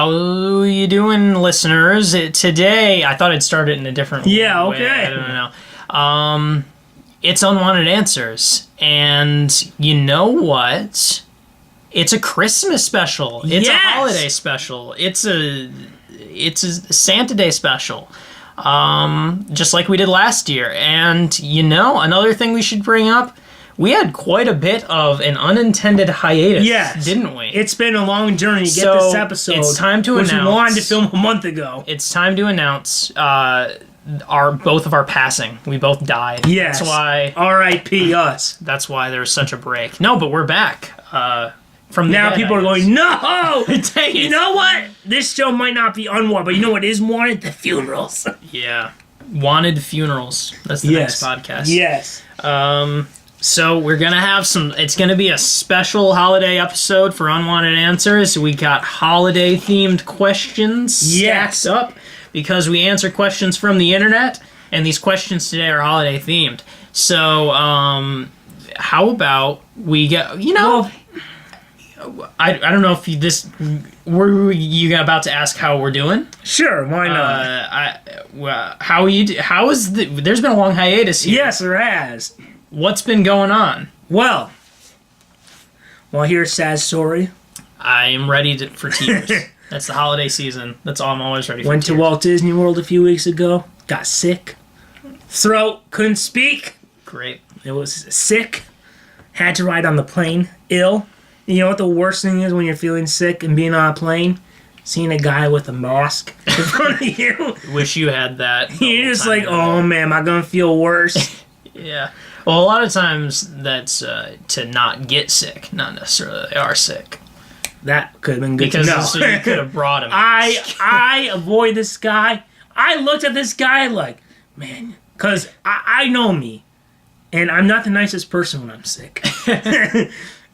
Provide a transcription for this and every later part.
How you doing, listeners? Today, I thought I'd start it in a different way. Yeah, okay. I don't know. It's Unwanted Answers. And you know what? It's a Christmas special. It's a holiday special. It's a Santa Day special. Just like we did last year. And, another thing we should bring up, we had quite a bit of an unintended hiatus, didn't we? It's been a long journey to get this episode. It's time to announce. Which we wanted to film a month ago. It's time to announce both of our passing. We both died. Yes. That's why. R.I.P. us. That's why there was such a break. No, but we're back. From the now dead, people are going, no! Dang you know what? This show might not be unwanted, but you know what is wanted? The funerals. Yeah. Wanted funerals. That's the next podcast. Yes. So we're going to have it's going to be a special holiday episode for Unwanted Answers. We got holiday-themed questions stacked up because we answer questions from the internet, and these questions today are holiday-themed. So, how about we get, I don't know if were you about to ask how we're doing? Sure, why not? There's been a long hiatus here. Yes, there has. What's been going on? Well, want to hear a sad story? I am ready for tears. That's the holiday season. That's all I'm always ready for. Went to Walt Disney World a few weeks ago. Got sick. Throat. Couldn't speak. Great. It was sick. Had to ride on the plane. Ill. You know what the worst thing is when you're feeling sick and being on a plane? Seeing a guy with a mask in front of you. Wish you had that. You're just like, oh man, am I going to feel worse? Yeah. Well, a lot of times that's to not get sick, not necessarily they are sick. That could have been good to know. So you could have brought him. I avoid this guy. I looked at this guy like, man, because I know me, and I'm not the nicest person when I'm sick.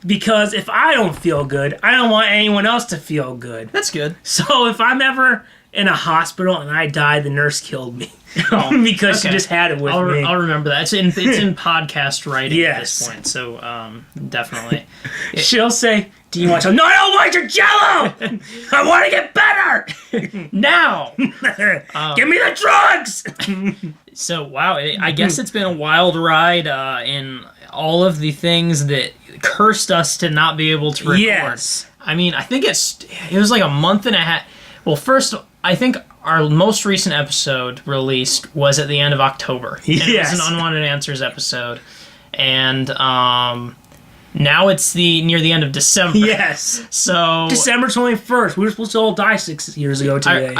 Because if I don't feel good, I don't want anyone else to feel good. That's good. So if I'm ever in a hospital and I die, the nurse killed me. Because she just had it with me. I'll remember that. It's in podcast writing at this point, so definitely. She'll say, do you want to? No, I don't want your Jell-O! I want to get better! Now! Give me the drugs! So, wow, I guess it's been a wild ride in all of the things that cursed us to not be able to record. Yes. I mean, I think it was like a month and a half. Well, first, I think our most recent episode released was at the end of October. Yes. And it was an Unwanted Answers episode. And now it's near the end of December. Yes. So December 21st. We were supposed to all die 6 years ago today.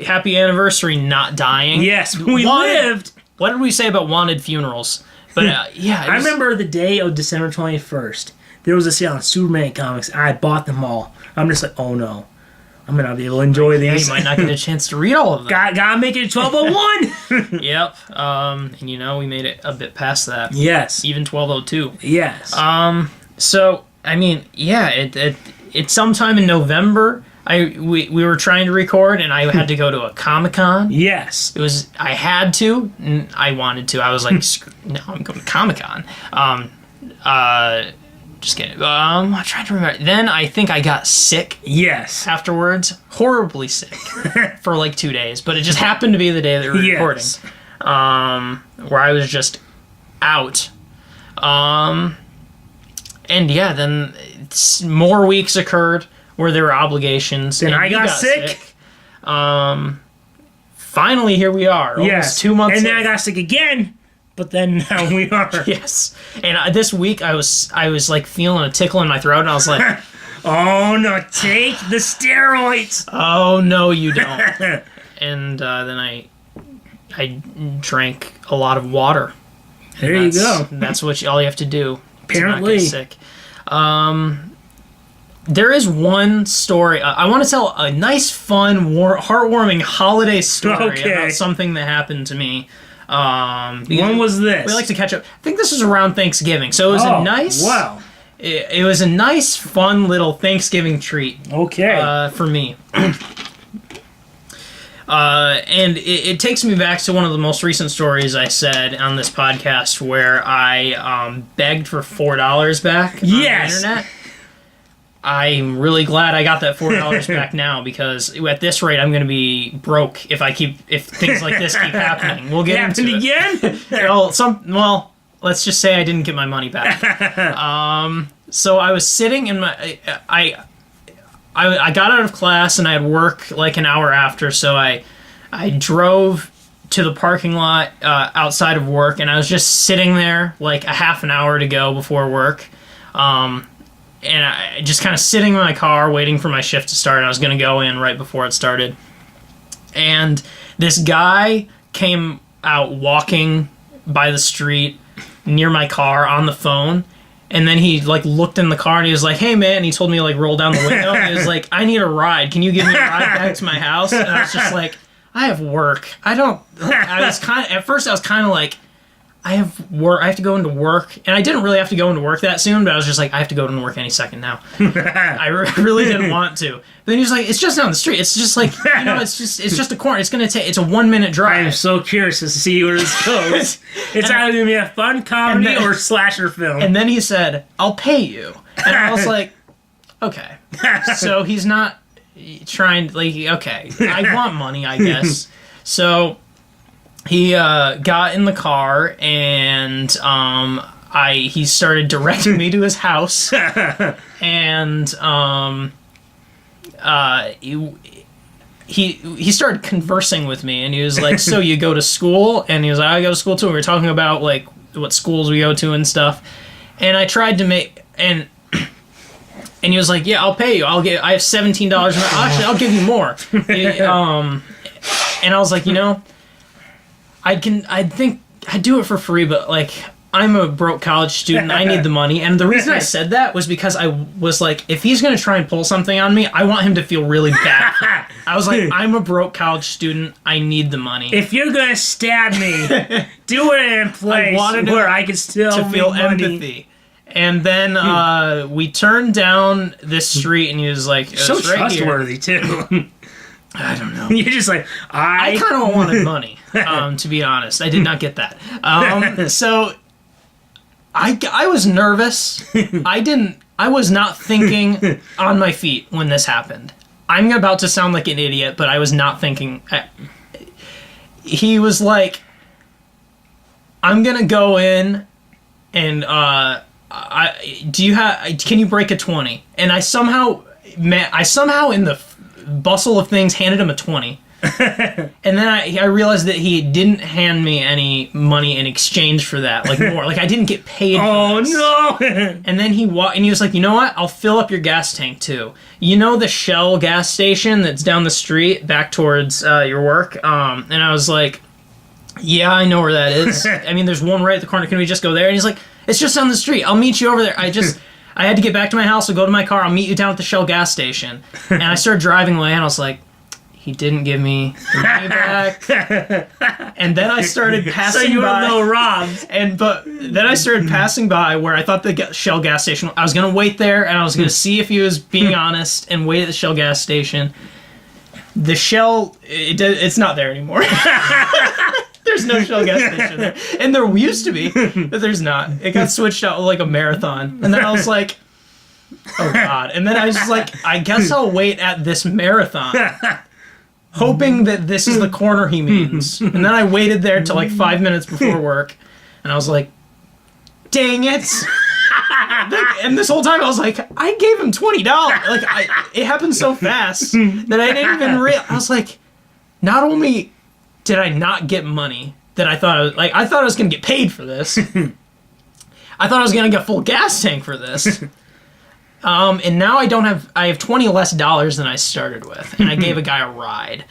Happy anniversary not dying. Yes, we lived. What did we say about wanted funerals? But I remember the day of December 21st. There was a sale on Superman comics, and I bought them all. I'm just like, oh no. I'm going to be able to enjoy these. You might not get a chance to read all of them. Gotta make it 12:01. Yep. And we made it a bit past that. Yes. Even 12:02. Yes. So, I mean, it's sometime in November. We were trying to record, and I had to go to a Comic-Con. Yes. I had to, and I wanted to. I was like, no, I'm going to Comic-Con. Just kidding. I'm trying to remember. Then I think I got sick. Yes. Afterwards. Horribly sick. For like 2 days. But it just happened to be the day that we were recording. Where I was just out. Then more weeks occurred where there were obligations. Then I got sick. Finally, here we are. Almost 2 months And then I got sick again. But then now we are. Yes. And this week I was like feeling a tickle in my throat, and I was like, oh no, take the steroids. Oh no, you don't. And then I drank a lot of water. There you go. That's all you have to do. Apparently. To not get sick. There is one story. I want to tell a nice, fun, heartwarming holiday story about something that happened to me. When was this? We like to catch up. I think this was around Thanksgiving, so it was a nice. Wow. It was a nice, fun little Thanksgiving treat. Okay. For me. And it takes me back to one of the most recent stories I said on this podcast, where I begged for $4 back on the internet. I'm really glad I got that $4 back now, because at this rate I'm going to be broke if things like this keep happening. We'll get into it. Again? Well, let's just say I didn't get my money back. So I was sitting in my I got out of class and I had work like an hour after, so I drove to the parking lot outside of work, and I was just sitting there like a half an hour to go before work. And I just kind of sitting in my car waiting for my shift to start, and I was going to go in right before it started. And this guy came out walking by the street near my car on the phone, and then he like looked in the car and he was like, "Hey man," and he told me to like roll down the window, and he was like, "I need a ride. Can you give me a ride back to my house?" And I was just like, "I have work. At first I was kind of like, I have work. I have to go into work," and I didn't really have to go into work that soon. But I was just like, I have to go into work any second now. I really didn't want to. But then he was like, "It's just down the street. It's just like, it's just a corner. It's a 1 minute drive." I am so curious to see where this goes. It's either gonna be a fun comedy or slasher film. And then he said, "I'll pay you," and I was like, "Okay." So he's not trying. Like, okay, I want money, I guess. So he got in the car, and he started directing me to his house, and he started conversing with me, and he was like, "So you go to school?" And he was like, "I go to school too." And we were talking about like what schools we go to and stuff, and I tried to make and he was like, "Yeah, I'll pay you. I have $17. Actually, I'll give you more." And I was like, I think I'd do it for free, but like, I'm a broke college student. I need the money. And the reason I said that was because I was like, if he's going to try and pull something on me, I want him to feel really bad for it. I was like, I'm a broke college student. I need the money. If you're going to stab me, do it in a place where I can still feel money. Empathy. And then we turned down this street, and he was like, so right trustworthy, too. I don't know. You're just like, I kind of wanted money, to be honest. I did not get that. So I was nervous. I was not thinking on my feet when this happened. I'm about to sound like an idiot, but I was not thinking. He was like, "I'm going to go in and can you break a 20?" And I somehow in the bustle of things handed him a 20. And then I realized that he didn't hand me any money in exchange for that, like more. Like I didn't get paid for this. No. And then he was like, "You know what? I'll fill up your gas tank too. You know the Shell gas station that's down the street back towards your work?" And I was like, "Yeah, I know where that is. I mean, there's one right at the corner. Can we just go there?" And he's like, "It's just down the street. I'll meet you over there." I had to get back to my house, so go to my car. I'll meet you down at the Shell gas station. And I started driving away, and I was like, he didn't give me the money back. And then I started passing by. So you were no robbed. But then I started passing by where I thought the Shell gas station. I was going to wait there, and I was going to see if he was being honest and wait at the Shell gas station. The Shell, it's not there anymore. There's no Shell gas station there. And there used to be, but there's not. It got switched out with like a marathon. And then I was like, oh God. And then I was just like, I guess I'll wait at this marathon, hoping that this is the corner he means. And then I waited there till like 5 minutes before work. And I was like, dang it. And this whole time I was like, I gave him $20. Like, it happened so fast that I didn't even realize. I was like, not only did I not get money that I thought I thought I was going to get paid for this. I thought I was going to get a full gas tank for this. And now I have 20 less dollars than I started with, and I gave a guy a ride.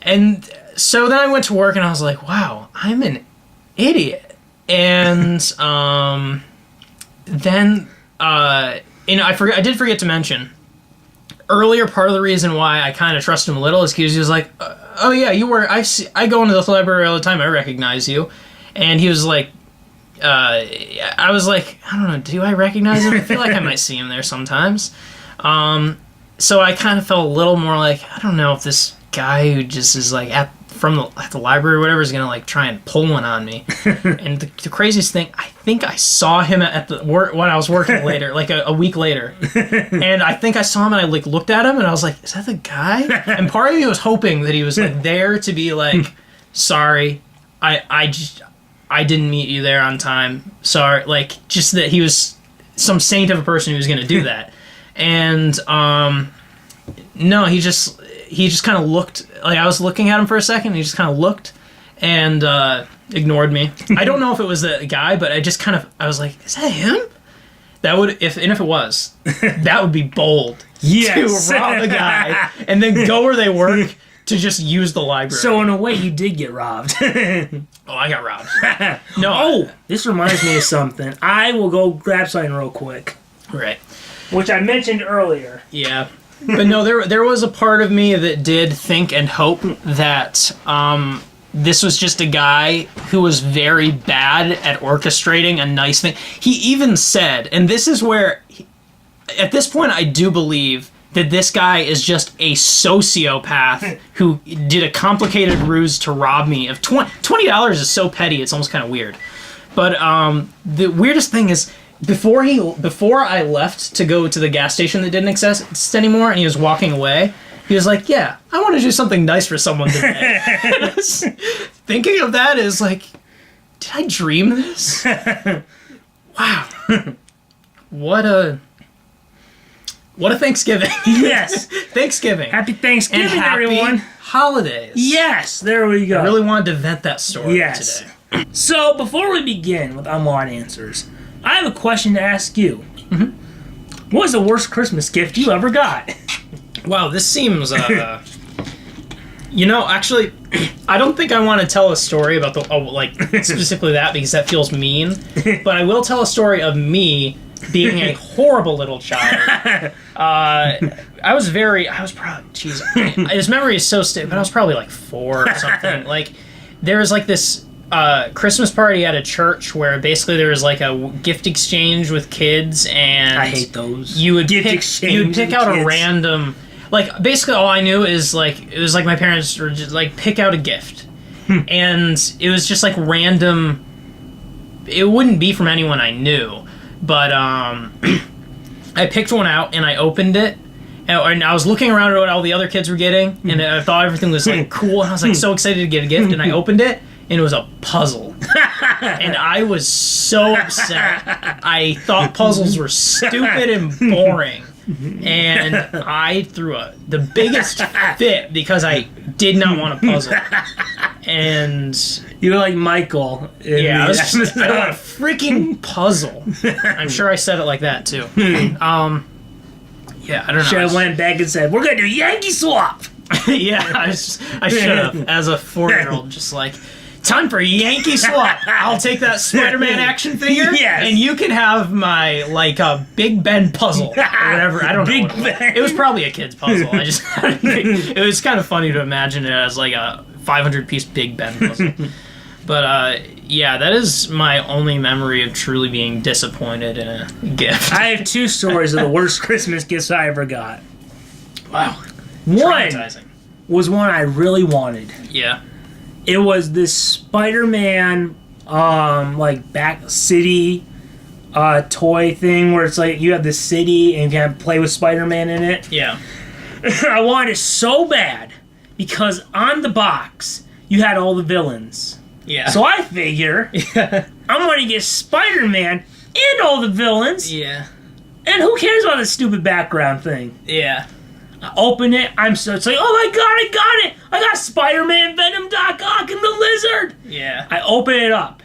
And so then I went to work, and I was like, wow, I'm an idiot. And then I did forget to mention earlier. Part of the reason why I kind of trust him a little is because he was like, "Oh yeah, you were. I go into the library all the time. I recognize you." And he was like, I was like, I don't know, do I recognize him? I feel like I might see him there sometimes. So I kind of felt a little more like, I don't know if this guy who just is like at the library or whatever is gonna like try and pull one on me. And the craziest thing, I think I saw him at the work when I was working later, like a week later. And I think I saw him and I like looked at him and I was like, is that the guy? And part of me was hoping that he was like there to be like, sorry, I didn't meet you there on time. Sorry, like just that he was some saint of a person who was gonna do that. And no, he just kind of looked, like I was looking at him for a second, and he just kind of looked and ignored me. I don't know if it was the guy, but I was like, is that him? That would, if it was, that would be bold. Yes. To rob a guy and then go where they work to just use the library. So in a way, you did get robbed. Oh, I got robbed. No. Oh, this reminds me of something. I will go grab something real quick. Right. Which I mentioned earlier. Yeah. But no, there was a part of me that did think and hope that this was just a guy who was very bad at orchestrating a nice thing. He even said, and this is where, at this point, I do believe that this guy is just a sociopath who did a complicated ruse to rob me of $20 is so petty, it's almost kind of weird. But the weirdest thing is, Before I left to go to the gas station that didn't exist anymore, and he was walking away, he was like, yeah, I want to do something nice for someone today. Thinking of that is like, did I dream this? Wow. What a Thanksgiving. Yes. Thanksgiving. Happy Thanksgiving, and happy everyone. holidays. Yes, there we go. I really wanted to vent that story today. So, before we begin with Unwanted Answers, I have a question to ask you. Mm-hmm. What was the worst Christmas gift you ever got? Wow, this seems, actually, I don't think I want to tell a story about specifically that, because that feels mean, but I will tell a story of me being a horrible little child. His memory is so stiff, but I was probably like 4 or something. Like, there was like this Christmas party at a church where basically there was like a gift exchange with kids, and I hate those. You would pick out a random, like, basically all I knew is like, it was like my parents were just like, pick out a gift. And it was just like random. It wouldn't be from anyone I knew, but I picked one out and I opened it. And I was looking around at what all the other kids were getting, and I thought everything was like cool, and I was like so excited to get a gift, and I opened it, and it was a puzzle. And I was so upset. I thought puzzles were stupid and boring. And I threw the biggest fit because I did not want a puzzle. And you were like Michael. I want a freaking puzzle. I'm sure I said it like that too. Yeah, I don't know. Should have went back and said, we're going to do Yankee swap. Yeah, I should have, as a 4-year-old, just like, time for Yankee swap. I'll take that Spider-Man action figure, and you can have my, like, Big Ben puzzle, or whatever. I don't know. It was probably a kid's puzzle. It was kind of funny to imagine it as, like, a 500-piece Big Ben puzzle. But, yeah, that is my only memory of truly being disappointed in a gift. I have 2 stories of the worst Christmas gifts I ever got. Wow. One was one I really wanted. Yeah. It was this Spider-Man, like, back city toy thing where it's like you have the city and you can play with Spider-Man in it. Yeah. I wanted it so bad because on the box you had all the villains. Yeah. So I figure I'm going to get Spider-Man and all the villains. Yeah. And who cares about this stupid background thing? Yeah. I open it. It's like, oh my god, I got it! I got Spider-Man, Venom, Doc Ock, and the Lizard! Yeah. I open it up.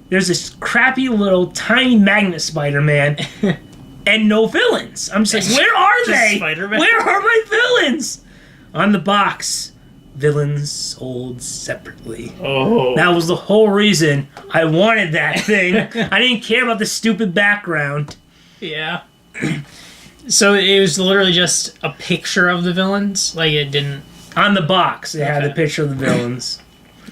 There's this crappy little tiny magnet Spider-Man and no villains. I'm just like, where are they? Spider-Man? Where are my villains? On the box. Villains sold separately. Oh. That was the whole reason I wanted that thing. I didn't care about the stupid background. Yeah. So it was literally just a picture of the villains? Like, it didn't... On the box, it had the picture of the villains.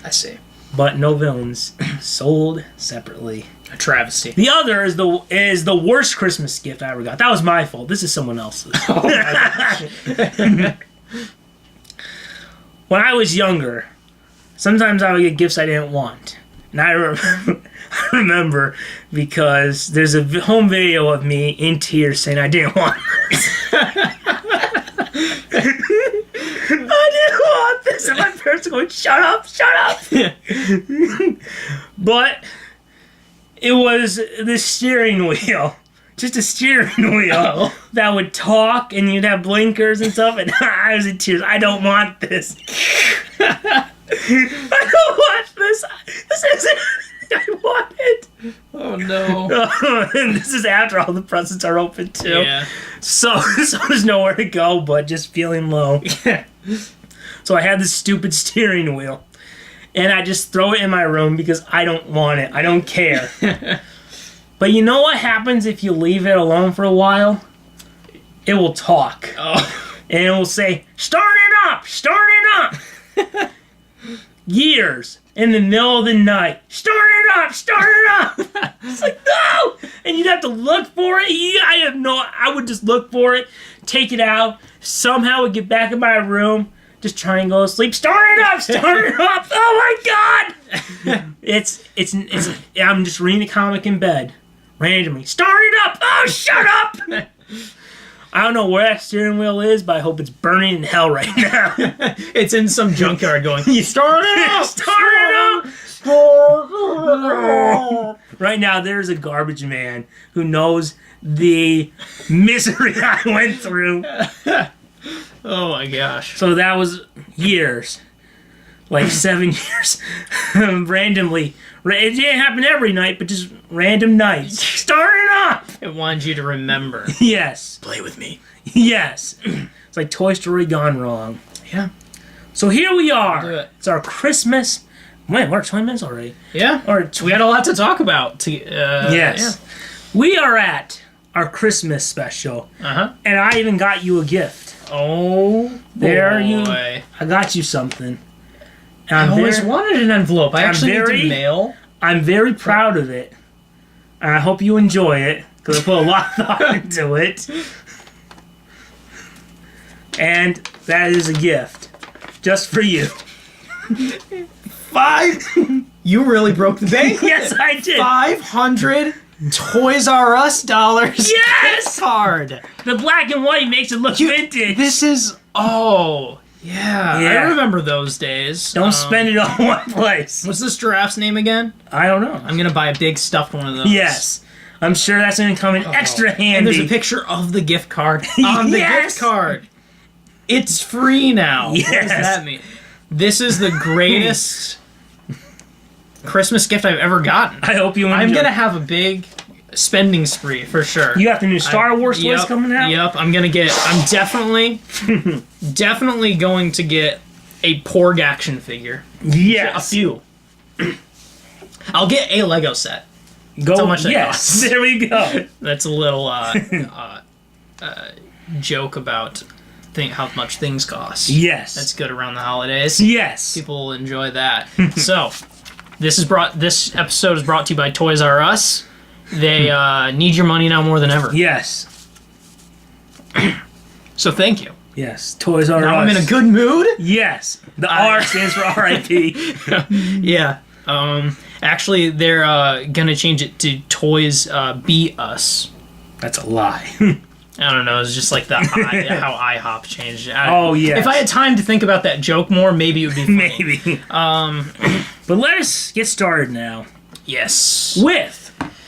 I see. But no villains. Sold separately. A travesty. The other is the worst Christmas gift I ever got. That was my fault. This is someone else's. Oh my gosh. when I was younger, sometimes I would get gifts I didn't want. And I remember because there's a home video of me in tears saying I didn't want this. I didn't want this. And my parents are going, shut up, shut up. But it was the steering wheel. Just a steering wheel that would talk, and you'd have blinkers and stuff, and I was in tears. I don't want this. I don't want this. This isn't I wanted. Oh no. And this is after all the presents are open too. Yeah. So there's nowhere to go but just feeling low. Yeah. So I had this stupid steering wheel. And I just throw it in my room because I don't want it. I don't care. But you know what happens if you leave it alone for a while? It will talk. Oh. And it will say, start it up! Start it up! Years in the middle of the night. Start it up! Start it up! It's like, no! And you'd have to look for it. I would just look for it, take it out, somehow would get back in my room, just try and go to sleep. Start it up! Start it up! Oh my god! I'm just reading a comic in bed. Randomly. Start it up! Oh, shut up! I don't know where that steering wheel is, but I hope it's burning in hell right now. It's in some junkyard going, you start it up! Start it up! Start it up! Right now, there's a garbage man who knows the misery I went through. Oh my gosh. So that was years. Like 7 years. Randomly. It didn't happen every night, but just random nights. Start it up! It wanted you to remember. Yes. Play with me. Yes. It's like Toy Story gone wrong. Yeah. So here we are. Do it. It's our Christmas. Wait, we're at 20 minutes already. Yeah. We had a lot to talk about. Yes. Yeah. We are at our Christmas special. Uh-huh. And I even got you a gift. Oh, there you. boy. I got you something. I always wanted an envelope. I actually need to mail. I'm very proud of it. And I hope you enjoy it, because I put a lot of thought into it. And that is a gift. Just for you. You really broke the bank? Yes, I did. 500 Toys R Us dollars. Yes! Gift card. The black and white makes it look vintage. This is... Oh... Yeah, I remember those days. Don't spend it all in one place. What's this giraffe's name again? I don't know. I'm going to buy a big stuffed one of those. Yes. I'm sure that's going to come in extra handy. And there's a picture of the gift card on the gift card. It's free now. Yes. What does that mean? This is the greatest Christmas gift I've ever gotten. I hope you enjoy. I'm going to have a big spending spree for sure. You got the new Star Wars toys coming out? Yep, I'm definitely going to get a Porg action figure. Yes. A few. I'll get a Lego set. That's how much that costs. There we go. That's a little joke about how much things cost. Yes. That's good around the holidays. Yes. People will enjoy that. So, this episode is brought to you by Toys R Us. They need your money now more than ever. Yes. So thank you. Yes. Toys R Us. Now I'm in a good mood. Yes. The R stands for R.I.P. Yeah. Actually, they're gonna change it to Toys Be Us. That's a lie. I don't know. It's just like how IHOP changed it. Yes. If I had time to think about that joke more, maybe it would be funny. Maybe. But let us get started now. Yes. With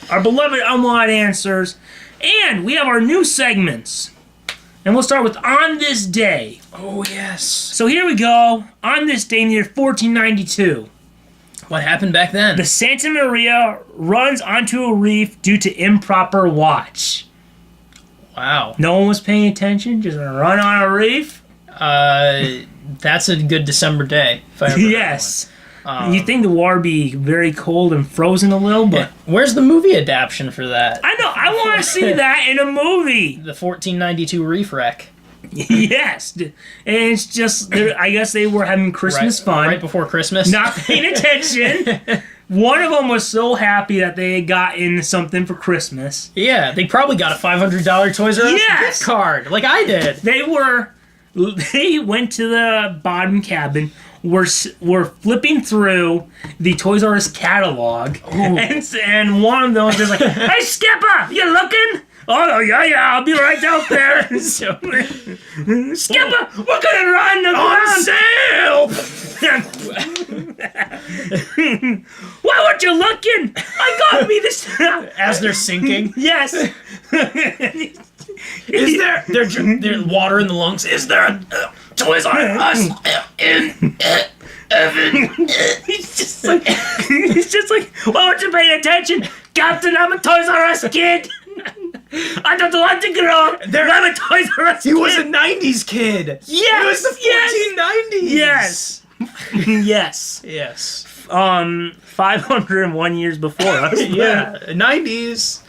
our beloved Unwanted Answers, and we have our new segments. And we'll start with On This Day. Oh, yes. So here we go. On this day in the year 1492. What happened back then? The Santa Maria runs onto a reef due to improper watch. Wow. No one was paying attention, just run on a reef? That's a good December day. If I ever yes. You think the water would be very cold and frozen a little, but... Where's the movie adaptation for that? I know, I want to see that in a movie! The 1492 reef wreck. Yes! And it's just, I guess they were having Christmas fun. Right before Christmas? Not paying attention. One of them was so happy that they had gotten something for Christmas. Yeah, they probably got a $500 Toys R Us gift card, like I did. They were They went to the bottom cabin. We're flipping through the Toys R Us catalog, and one of those is like, "Hey, Skipper, you looking?" "Oh yeah, I'll be right out there." So, "Skipper, we're gonna run On sale! Why weren't you looking? I got me this." As they're sinking. Yes. Is there water in the lungs? Is there a Toys R Us in heaven? He's just like, "Why weren't you paying attention, Captain? I'm a Toys R Us kid. I don't want to grow. I'm a Toys R Us kid." He was a 90s kid. Yes. It was the 1490s. Yes. Yes. Yes. 501 years before us. Yeah. 90s.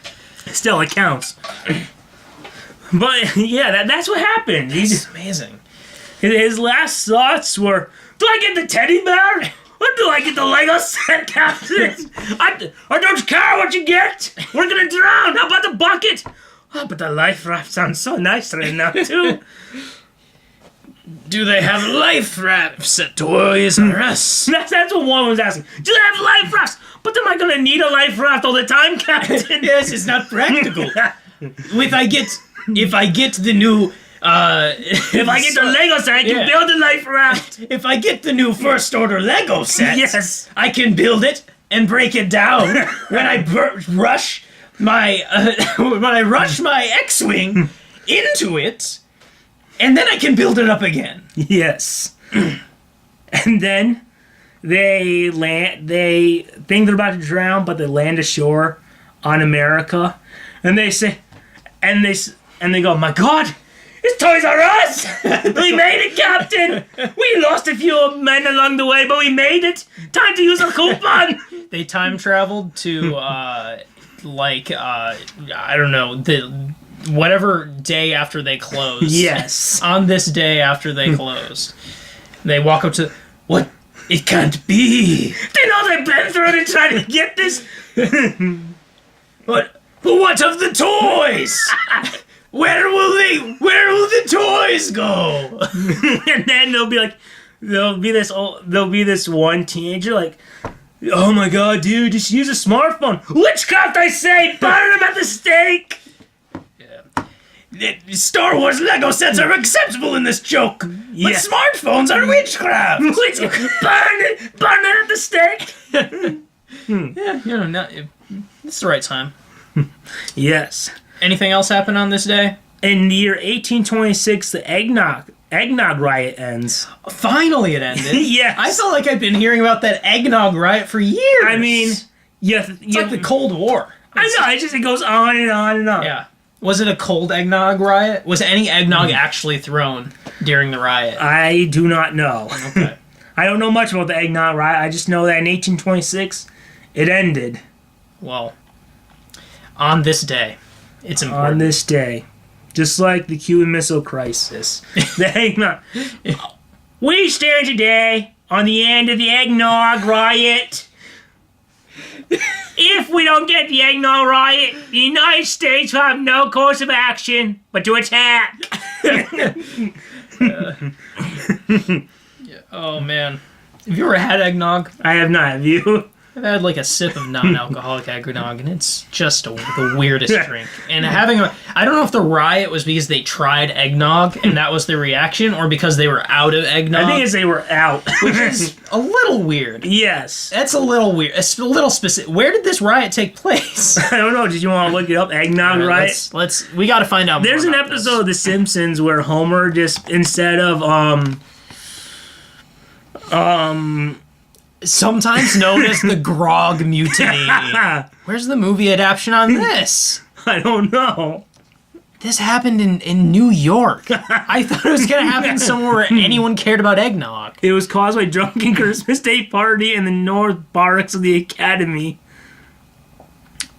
Still, it counts. But yeah, that's what happened. It's amazing. His last thoughts were, "Do I get the teddy bear? Or do I get the Lego set, Captain? I don't care what you get. We're gonna drown. How about the bucket? Oh, but the life raft sounds so nice right now, too." Do they have life rafts at Toys R Us? That's what one was asking. "Do they have life rafts? But am I gonna need a life raft all the time, Captain?" Yes, it's not practical. If I get the new If I get the Lego set, I can build a life raft. If I get the new first order Lego set, Yes. I can build it and break it down when I rush my X-wing into it, and then I can build it up again. Yes. And then they think they're about to drown, but they land ashore on America, and they say, and they go, "My God, it's Toys R Us! We made it, Captain! We lost a few men along the way, but we made it! Time to use a coupon!" They time traveled to I don't know, whatever day after they closed. Yes. On this day after they closed. They walk up to, "What? It can't be." They know they've been through it and trying to get this. But what of the toys? Where will the toys go? And then there'll be this one teenager like, "Oh my God, dude, just use a smartphone. Witchcraft, I say! Burn them at the stake!" Star Wars Lego sets are acceptable in this joke, Yes. but smartphones are witchcraft. Burn it at the stake! Yeah, it's the right time. Yes. Anything else happen on this day? In the year 1826, the eggnog riot ends. Finally, it ended. Yes. I felt like I've been hearing about that eggnog riot for years. I mean, it's like the Cold War. I know. It goes on and on and on. Yeah. Was it a cold eggnog riot? Was any eggnog actually thrown during the riot? I do not know. Okay. I don't know much about the eggnog riot. I just know that in 1826, it ended. Well, on this day, it's important. On this day. Just like the Cuban Missile Crisis. The eggnog. We stand today on the end of the eggnog riot. If we don't get the eggnog riot, the United States will have no course of action but to attack. Oh, man. Have you ever had eggnog? I have not. Have you? I've had like a sip of non-alcoholic eggnog, and it's just the weirdest drink. And I don't know if the riot was because they tried eggnog and that was their reaction, or because they were out of eggnog. I think it's they were out. Which is a little weird. Yes. That's a little weird. It's a little specific. Where did this riot take place? I don't know. Did you want to look it up? Eggnog riot? We got to find out more. There's an episode of The Simpsons where Homer just, instead of, sometimes known as the Grog Mutiny. Where's the movie adaptation on this? I don't know. This happened in New York. I thought it was going to happen somewhere where anyone cared about eggnog. It was caused by a drunken Christmas Day party in the North Barracks of the Academy.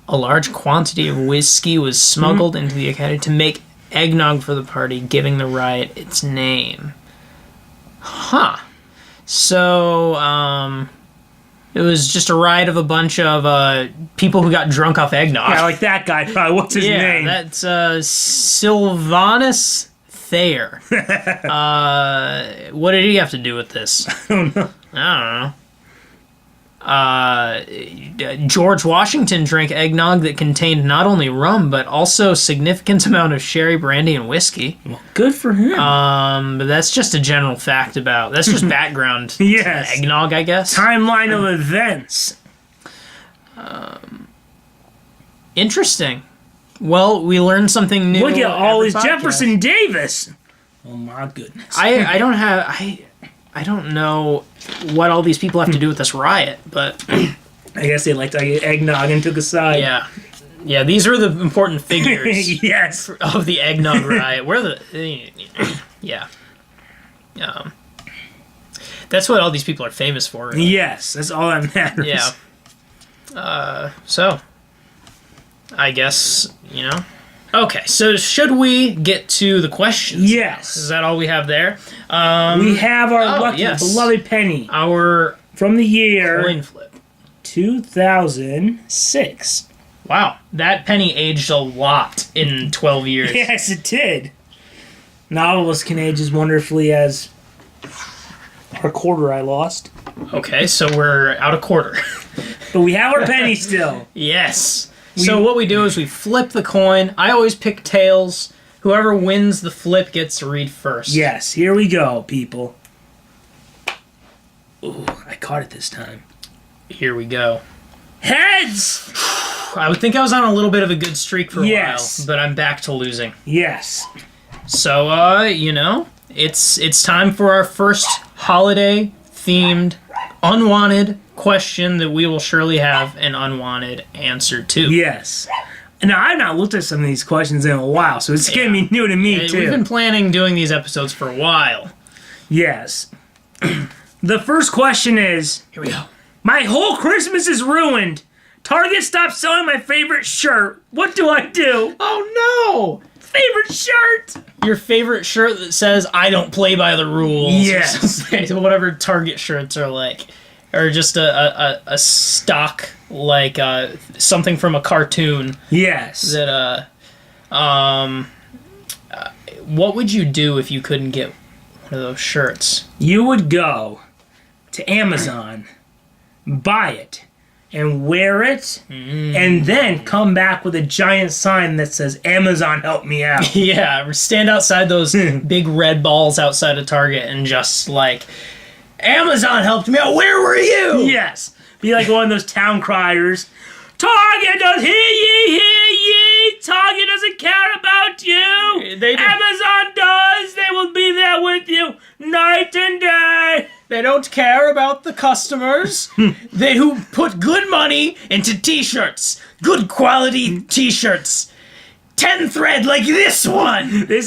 A large quantity of whiskey was smuggled into the Academy to make eggnog for the party, giving the riot its name. Huh. So, it was just a riot of a bunch of people who got drunk off eggnog. Yeah, like that guy. What's his name? That's Sylvanus Thayer. What did he have to do with this? I don't know. George Washington drank eggnog that contained not only rum, but also a significant amount of sherry, brandy, and whiskey. Well, good for him. But that's just a general fact about... That's just background Yes. to eggnog, I guess. Timeline of events. Interesting. Well, we learned something new. Look at all every this podcast. Jefferson Davis. Oh, my goodness. I don't know what all these people have to do with this riot, but... I guess they liked eggnog and took a side. Yeah. Yeah, these are the important figures Yes. of the eggnog riot. Yeah. That's what all these people are famous for. Really. Yes, that's all that matters. Yeah. So, I guess, Okay, so should we get to the questions? Yes. Is that all we have there? We have our lucky, beloved penny. Our from the year coin flip. 2006. Wow, that penny aged a lot in 12 years. Yes, it did. Novelists can age as wonderfully as our quarter I lost. Okay, so we're out a quarter. But we have our penny still. Yes. So what we do is we flip the coin. I always pick tails. Whoever wins the flip gets to read first. Yes, here we go, people. Ooh, I caught it this time. Here we go. Heads! I would think I was on a little bit of a good streak for a while, Yes. but I'm back to losing. Yes. So, it's time for our first holiday-themed, unwanted question that we will surely have an unwanted answer to. Yes. Now, I've not looked at some of these questions in a while, so it's going to be new to me, too. We've been planning doing these episodes for a while. Yes. The first question is... Here we go. My whole Christmas is ruined. Target stopped selling my favorite shirt. What do I do? Oh, no! Favorite shirt! Your favorite shirt that says, I don't play by the rules. Yes. Or something. Whatever Target shirts are like. Or just a stock, like something from a cartoon. Yes. That, what would you do if you couldn't get one of those shirts? You would go to Amazon, buy it, and wear it, and then come back with a giant sign that says, Amazon help me out. Yeah, or stand outside those big red balls outside of Target and just like, Amazon helped me out, where were you? Yes. Be like one of those town criers. Target does hear ye, Target doesn't care about you. They do. Amazon does. They will be there with you night and day. They don't care about the customers. They who put good money into t-shirts. Good quality t-shirts. 10 thread like this one. They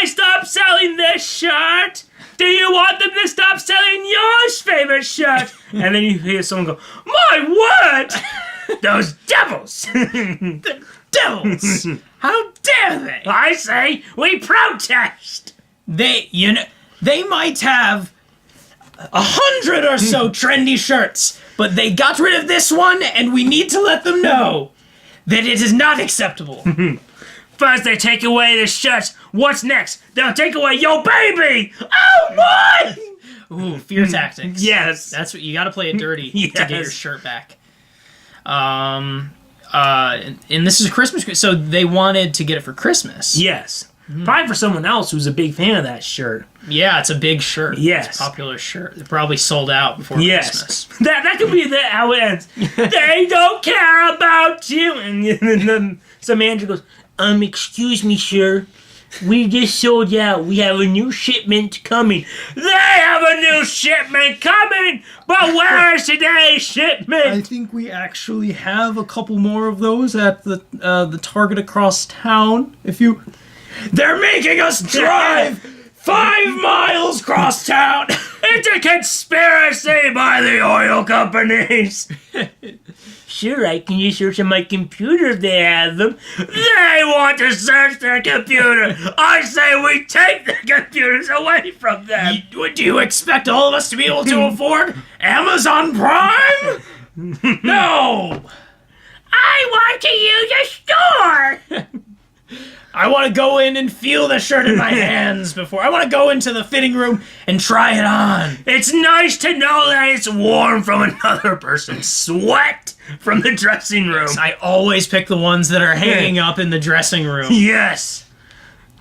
stop selling this shirt. Do you want them to stop selling your favorite shirt? And then you hear someone go, my word! Those devils! The devils! How dare they? I say, we protest! They might have 100 or so trendy shirts, but they got rid of this one, and we need to let them know that it is not acceptable. First they take away the shirts. What's next? They'll take away your baby! Oh, boy! Ooh, fear tactics. Yes. That's what you gotta play it dirty to Yes. get your shirt back. And this is a Christmas, so they wanted to get it for Christmas. Yes. Probably for someone else who's a big fan of that shirt. Yeah, it's a big shirt. Yes. It's a popular shirt. It probably sold out before Yes. Christmas. That could be how it ends. They don't care about you. And then some manager goes, excuse me, sir. We just sold out. We have a new shipment coming. They have a new shipment coming, but where is today's shipment? I think we actually have a couple more of those at the Target across town. They're making us drive 5 miles across town. It's a conspiracy by the oil companies. Sure, I can just search on my computer if they have them. They want to search their computer. I say we take the computers away from them. Do you expect all of us to be able to afford Amazon Prime? No! I want to use a store. I want to go in and feel the shirt in my hands before. I want to go into the fitting room and try it on. It's nice to know that it's warm from another person's sweat from the dressing room. I always pick the ones that are hanging up in the dressing room. Yes.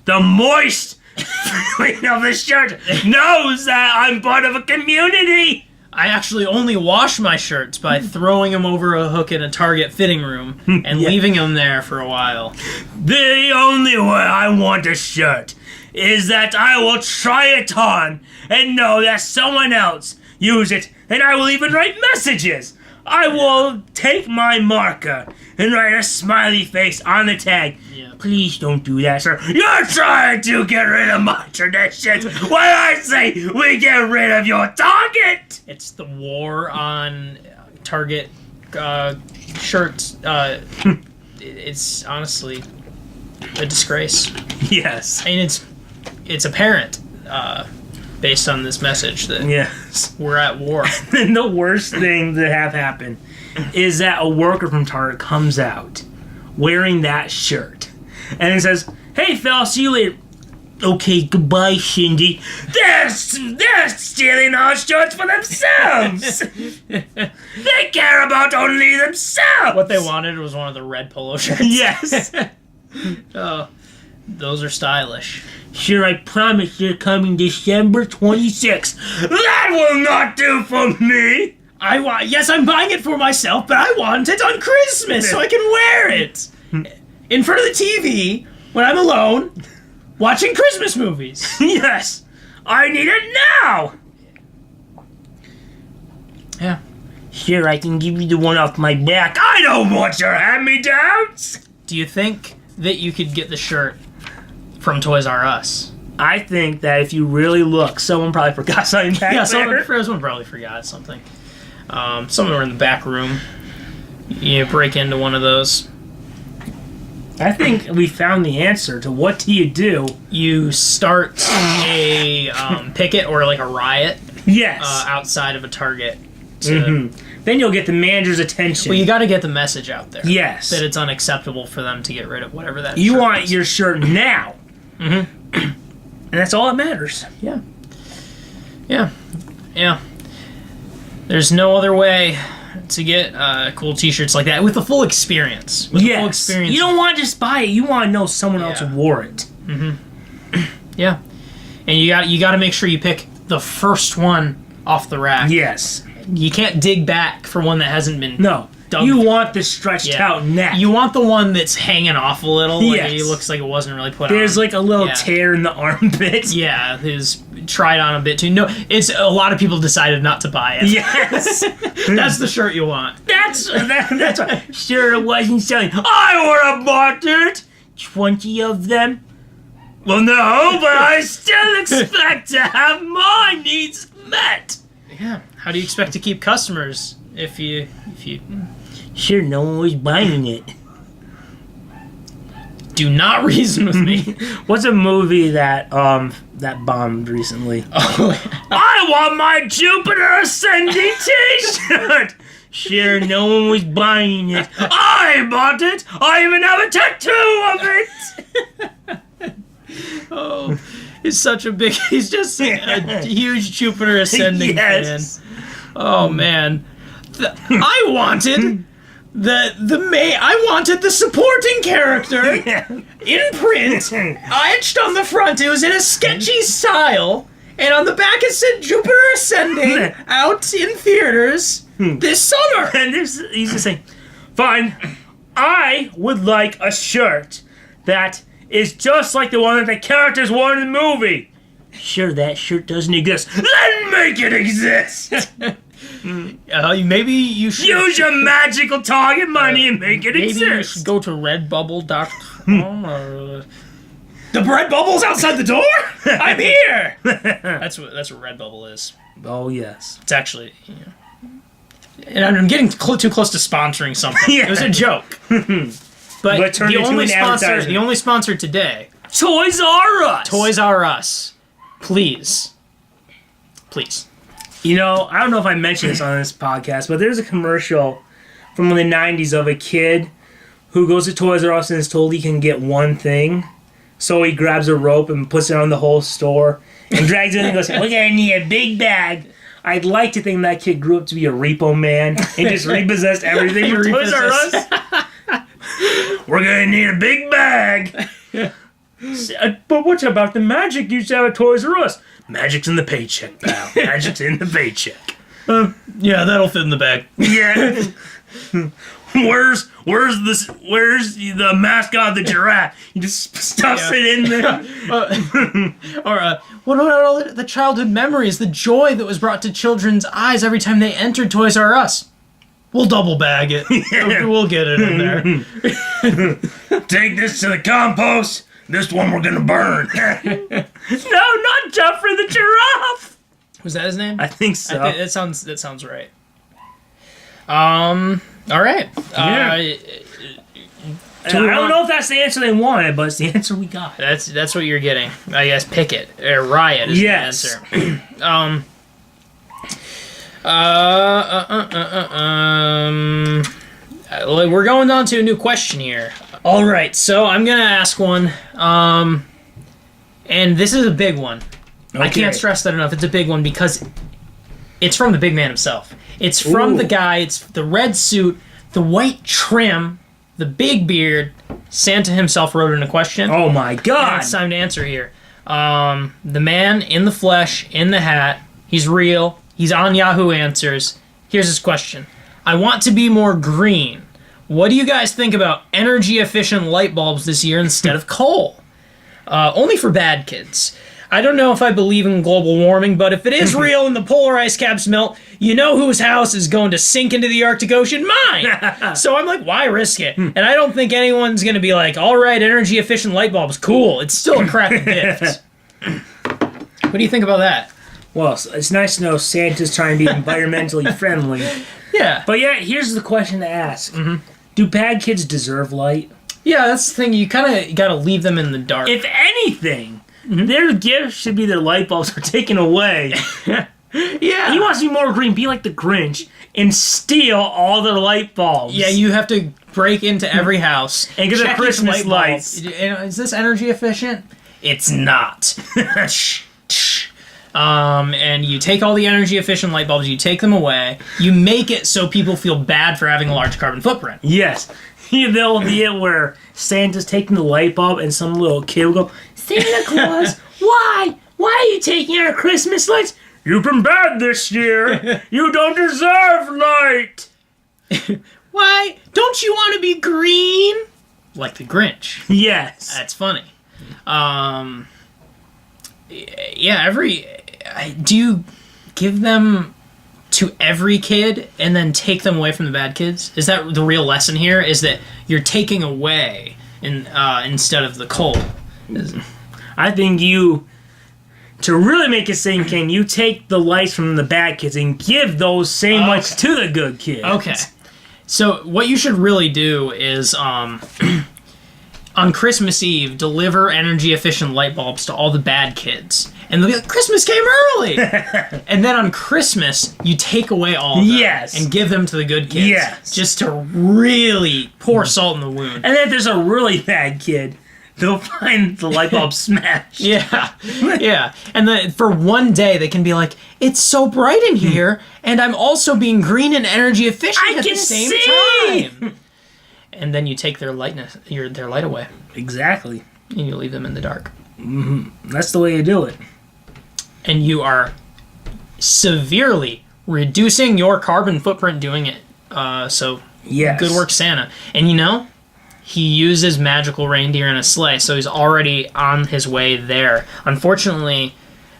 The moist feeling of the shirt knows that I'm part of a community. I actually only wash my shirts by throwing them over a hook in a Target fitting room and leaving them there for a while. The only way I want a shirt is that I will try it on and know that someone else used it, and I will even write messages. I will take my marker and write a smiley face on the tag. Yeah. Please don't do that, sir. You're trying to get rid of my traditions when I say we get rid of your Target. It's the war on Target shirts. It's honestly a disgrace. Yes. I mean, it's apparent based on this message that we're at war. And the worst thing that have happened is that a worker from Target comes out wearing that shirt and it says, "Hey, Phil, see you later." "Okay, goodbye, Shindy." They're stealing our shirts for themselves. They care about only themselves. What they wanted was one of the red polo shirts. Yes. Oh, those are stylish. "Sure, I promise they're coming December 26th. That will not do for me. Yes, I'm buying it for myself, but I want it on Christmas so I can wear it in front of the TV when I'm alone watching Christmas movies." Yes, I need it now. Yeah. "Sure, I can give you the one off my back. I don't want your hand-me-downs." Do you think that you could get the shirt from Toys R Us? I think that if you really look, someone probably forgot something back there. Someone probably forgot something. Somewhere in the back room. You break into one of those. I think we found the answer to what do you do. You start a picket or like a riot. Yes. Outside of a Target. Then you'll get the manager's attention. Well, you got to get the message out there. Yes. That it's unacceptable for them to get rid of whatever that. You want is. your shirt now. And that's all that matters. Yeah. Yeah. Yeah. There's no other way to get cool T-shirts like that with the full experience. With the full experience. You don't want to just buy it. You want to know someone else wore it. Yeah. And you got to make sure you pick the first one off the rack. Yes. You can't dig back for one that hasn't been. No. You want the stretched out neck. You want the one that's hanging off a little. Yes. Like it looks like it wasn't really put on. There's like a little tear in the armpit. Yeah, who's tried on a bit too. No, it's a lot of people decided not to buy it. Yes. That's the shirt you want. That's right. Sure, it wasn't selling. I would have bought it. 20 of them. Well, no, but I still expect to have my needs met. Yeah. How do you expect to keep customers if you? Sure, no one was buying it. Do not reason with me. What's a movie that bombed recently? Oh. I want my Jupiter Ascending T-shirt. Sure, no one was buying it. I bought it. I even have a tattoo of it. Oh, he's such a big. He's just a huge Jupiter Ascending fan. Oh man, I wanted. I wanted the supporting character in print, etched on the front. It was in a sketchy style, and on the back it said Jupiter Ascending out in theaters this summer. And he's just saying, "Fine, I would like a shirt that is just like the one that the characters wore in the movie." Sure, that shirt doesn't exist. Then make it exist. Maybe you should use your magical Target money and make it exist. Maybe you should go to redbubble.com or the Redbubble's outside the door. I'm here. That's what Redbubble is. Oh yes, it's actually. And I'm getting too close to sponsoring something. It was a joke. But the only sponsor today, Toys R Us. Toys R Us. Please. You know, I don't know if I mentioned this on this podcast, but there's a commercial from the 90s of a kid who goes to Toys R Us and is told he can get one thing. So he grabs a rope and puts it on the whole store and drags it in and goes, we're gonna need a big bag. I'd like to think that kid grew up to be a repo man and just repossessed everything from Toys R Us. We're gonna need a big bag. But what about the magic you used to have at Toys R Us? Magic's in the paycheck, pal. Magic's in the paycheck. Yeah, that'll fit in the bag. Yeah. Where's the mascot of the giraffe? He just stuffs it in there. What about all the childhood memories, the joy that was brought to children's eyes every time they entered Toys R Us? We'll double bag it. Yeah. We'll get it in there. Take this to the compost. This one we're gonna burn. No, not Jeffrey the giraffe. Was that his name? I think so. That sounds right. All right. Yeah. I don't know if that's the answer they wanted, but it's the answer we got. That's what you're getting. I guess Picket or Riot is the answer. We're going on to a new question here. All right, so I'm gonna ask one, and this is a big one. Okay. I can't stress that enough. It's a big one because it's from the big man himself. It's from the guy. It's the red suit, the white trim, the big beard. Santa himself wrote in a question. Oh my God! And it's time to answer here. The man in the flesh, in the hat. He's real. He's on Yahoo Answers. Here's his question. I want to be more green. What do you guys think about energy-efficient light bulbs this year instead of coal? Only for bad kids. I don't know if I believe in global warming, but if it is real and the polar ice caps melt, you know whose house is going to sink into the Arctic Ocean? Mine! So I'm like, why risk it? And I don't think anyone's going to be like, all right, energy-efficient light bulbs, cool. It's still a crappy gift. What do you think about that? Well, it's nice to know Santa's trying to be environmentally friendly. Yeah. But yeah, here's the question to ask. Mm-hmm. Do bad kids deserve light? Yeah, that's the thing. You kind of got to leave them in the dark. If anything, their gift should be their light bulbs are taken away. Yeah. He wants to be more green, be like the Grinch, and steal all their light bulbs. Yeah, you have to break into every house. And get their Christmas lights. Is this energy efficient? It's not. And you take all the energy efficient light bulbs, you take them away, you make it so people feel bad for having a large carbon footprint. Yes. There'll be it where Santa's taking the light bulb and some little kid will go, Santa Claus, why? Why are you taking our Christmas lights? You've been bad this year. You don't deserve light. Why? Don't you want to be green? Like the Grinch. Yes. That's funny. Do you give them to every kid and then take them away from the bad kids? Is that the real lesson here? Is that you're taking away instead of the coal? I think to really make it sink in, you take the lights from the bad kids and give those same lights to the good kids. Okay. So what you should really do is on Christmas Eve, deliver energy-efficient light bulbs to all the bad kids. And they'll be like, Christmas came early! And then on Christmas, you take away all of them and give them to the good kids. Yes. Just to really pour salt in the wound. And then if there's a really bad kid, they'll find the light bulb smashed. Yeah. And for one day, they can be like, it's so bright in here, and I'm also being green and energy efficient at the same time. And then you take their light away. Exactly. And you leave them in the dark. Mm-hmm. That's the way you do it. And you are severely reducing your carbon footprint doing it. So, good work, Santa. And he uses magical reindeer in a sleigh, so he's already on his way there. Unfortunately,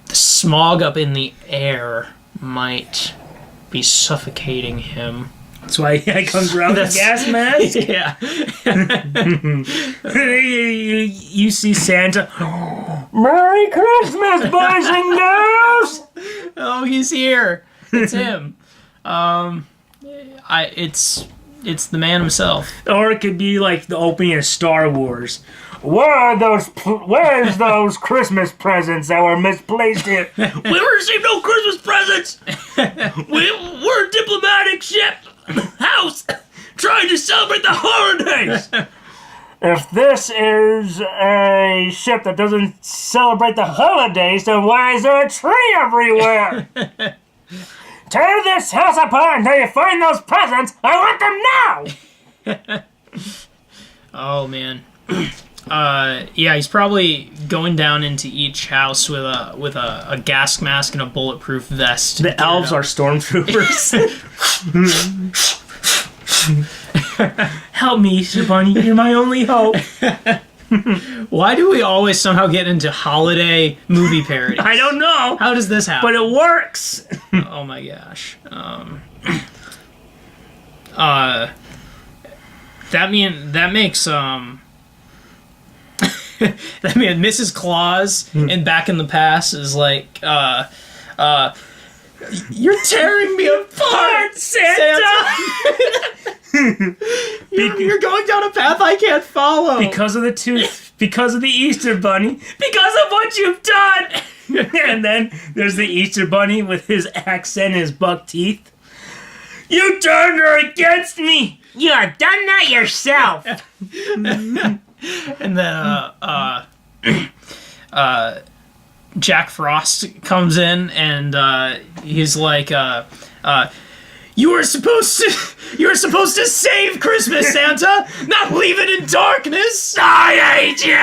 the smog up in the air might be suffocating him. That's why he comes around with a gas mask? Yeah. You see Santa. Merry Christmas, boys and girls! Oh, he's here. It's him. It's the man himself. Or it could be like the opening of Star Wars. Where's those Christmas presents that were misplaced here? We received no Christmas presents! We're a diplomatic ship house trying to celebrate the holidays. If this is a ship that doesn't celebrate the holidays, then why is there a tree everywhere? Tear this house apart until you find those presents. I want them now. Oh man. Yeah, he's probably going down into each house with a gas mask and a bulletproof vest. The elves are stormtroopers. Help me, Easter Bunny. You're my only hope. Why do we always somehow get into holiday movie parodies? I don't know. How does this happen? But it works. Oh my gosh. That makes that means Mrs. Claus in Back in the Past is like you're tearing me apart, Santa. You're going down a path I can't follow. Because of the tooth. Because of the Easter Bunny. Because of what you've done. And then there's the Easter Bunny with his accent and his buck teeth. You turned her against me. You have done that yourself. And then Jack Frost comes in and he's like you were supposed to save Christmas, Santa, not leave it in darkness. I hate you.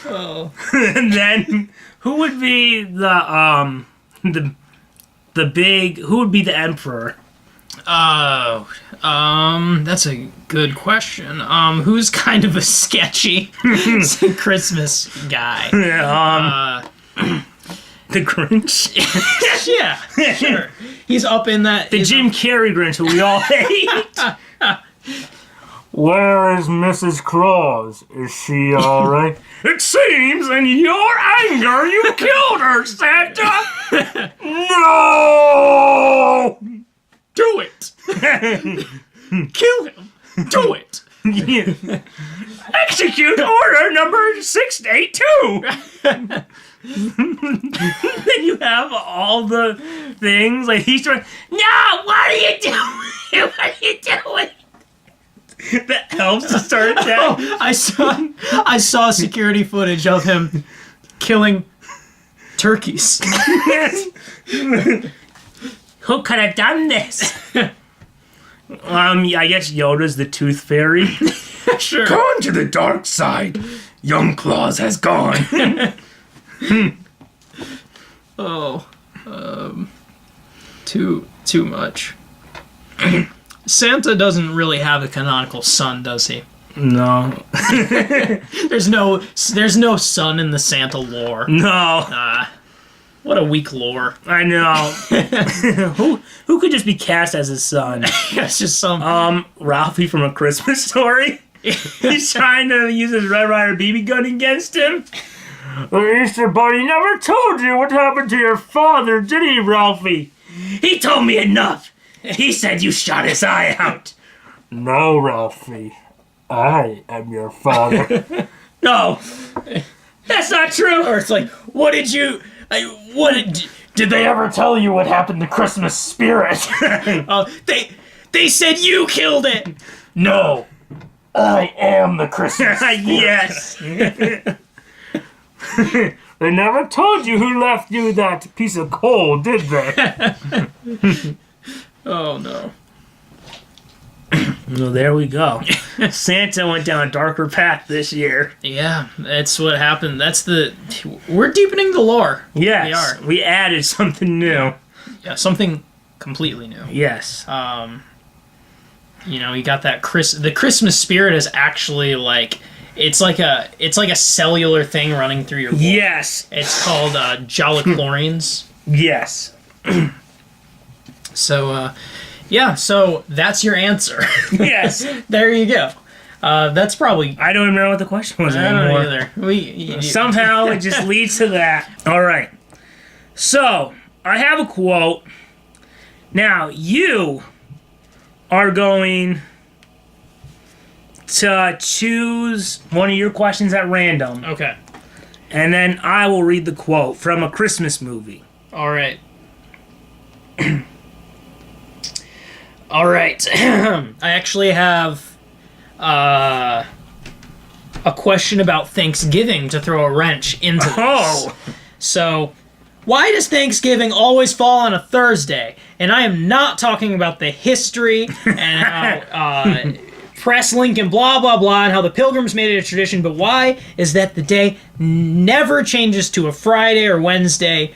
Oh. And then who would be the big, who would be the emperor? That's a good question. Who's kind of a sketchy Christmas guy? The Grinch? Yeah, sure. He's up in that... The Jim Carrey Grinch who we all hate. Where is Mrs. Claus? Is she alright? It seems in your anger you killed her, Santa! No! Do it! Kill him! Do it! Execute order number 682! Then you have all the things, like he's trying, no, what are you doing? What are you doing? The elves just started attacking. Oh, I saw security footage of him killing turkeys. Who could have done this? I guess Yoda's the Tooth Fairy. Sure. Gone to the dark side. Young Claus has gone. Oh, too much. Santa doesn't really have a canonical son, does he? No. There's no son in the Santa lore. No. What a weak lore. I know. Who could just be cast as his son? It's just some Ralphie from A Christmas Story. He's trying to use his Red Ryder BB gun against him. The Easter Bunny never told you what happened to your father, did he, Ralphie? He told me enough. He said you shot his eye out. No, Ralphie. I am your father. No. That's not true. Or it's like, Did they ever tell you what happened to Christmas spirit? They said you killed it. No. I am the Christmas spirit. Yes. They never told you who left you that piece of coal, did they? Oh, no. Well, there we go. Santa went down a darker path this year. Yeah, that's what happened. We're deepening the lore. Yes, we are. We added something new. Yeah, something completely new. Yes. You got that the Christmas spirit is actually like it's like a cellular thing running through your blood. Yes. It's called jollichlorines. Yes. So so that's your answer. Yes. There you go. That's probably... I don't even remember what the question was anymore. I don't either. Somehow it just leads to that. All right. So, I have a quote. Now, you are going to choose one of your questions at random. Okay. And then I will read the quote from a Christmas movie. All right. All right. I actually have a question about Thanksgiving to throw a wrench into this. Oh! So, why does Thanksgiving always fall on a Thursday? And I am not talking about the history and how press Lincoln, blah, blah, blah, and how the Pilgrims made it a tradition, but why is that the day never changes to a Friday or Wednesday?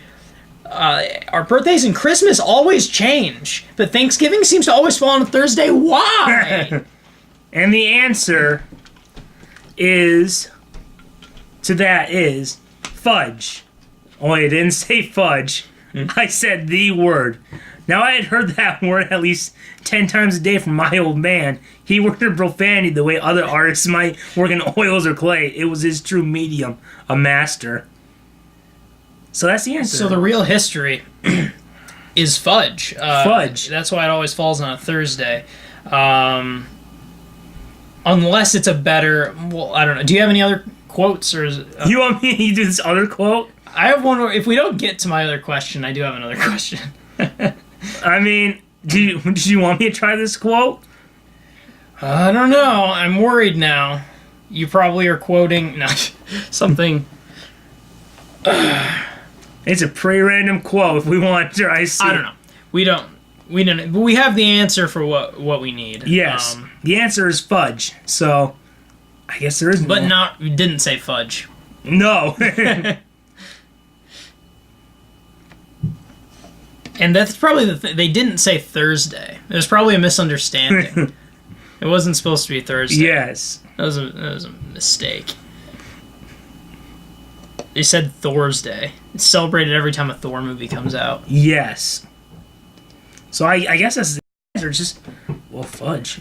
Our birthdays and Christmas always change, but Thanksgiving seems to always fall on a Thursday. Why? And the answer is fudge. Only I didn't say fudge. I said the word. Now, I had heard that word at least 10 times a day from my old man. He worked in profanity the way other artists might work in oils or clay. It was his true medium, a master. So that's the answer. So the real history is fudge. Fudge. That's why it always falls on a Thursday. Unless it's a better... Well, I don't know. Do you have any other quotes? Or you want me to do this other quote? I have one. If we don't get to my other question, I do have another question. I mean, did you want me to try this quote? I don't know. I'm worried now. You probably are quoting something. It's a pretty random quote. If we want to try, I don't know. We don't. But we have the answer for what we need. Yes, the answer is fudge. So, I guess there isn't. But not. We didn't say fudge. No. And that's probably they didn't say Thursday. There's probably a misunderstanding. It wasn't supposed to be Thursday. Yes. That was a mistake. They said Thorsday. It's celebrated every time a Thor movie comes out. Yes. So I guess that's the answer. Just, well, fudge.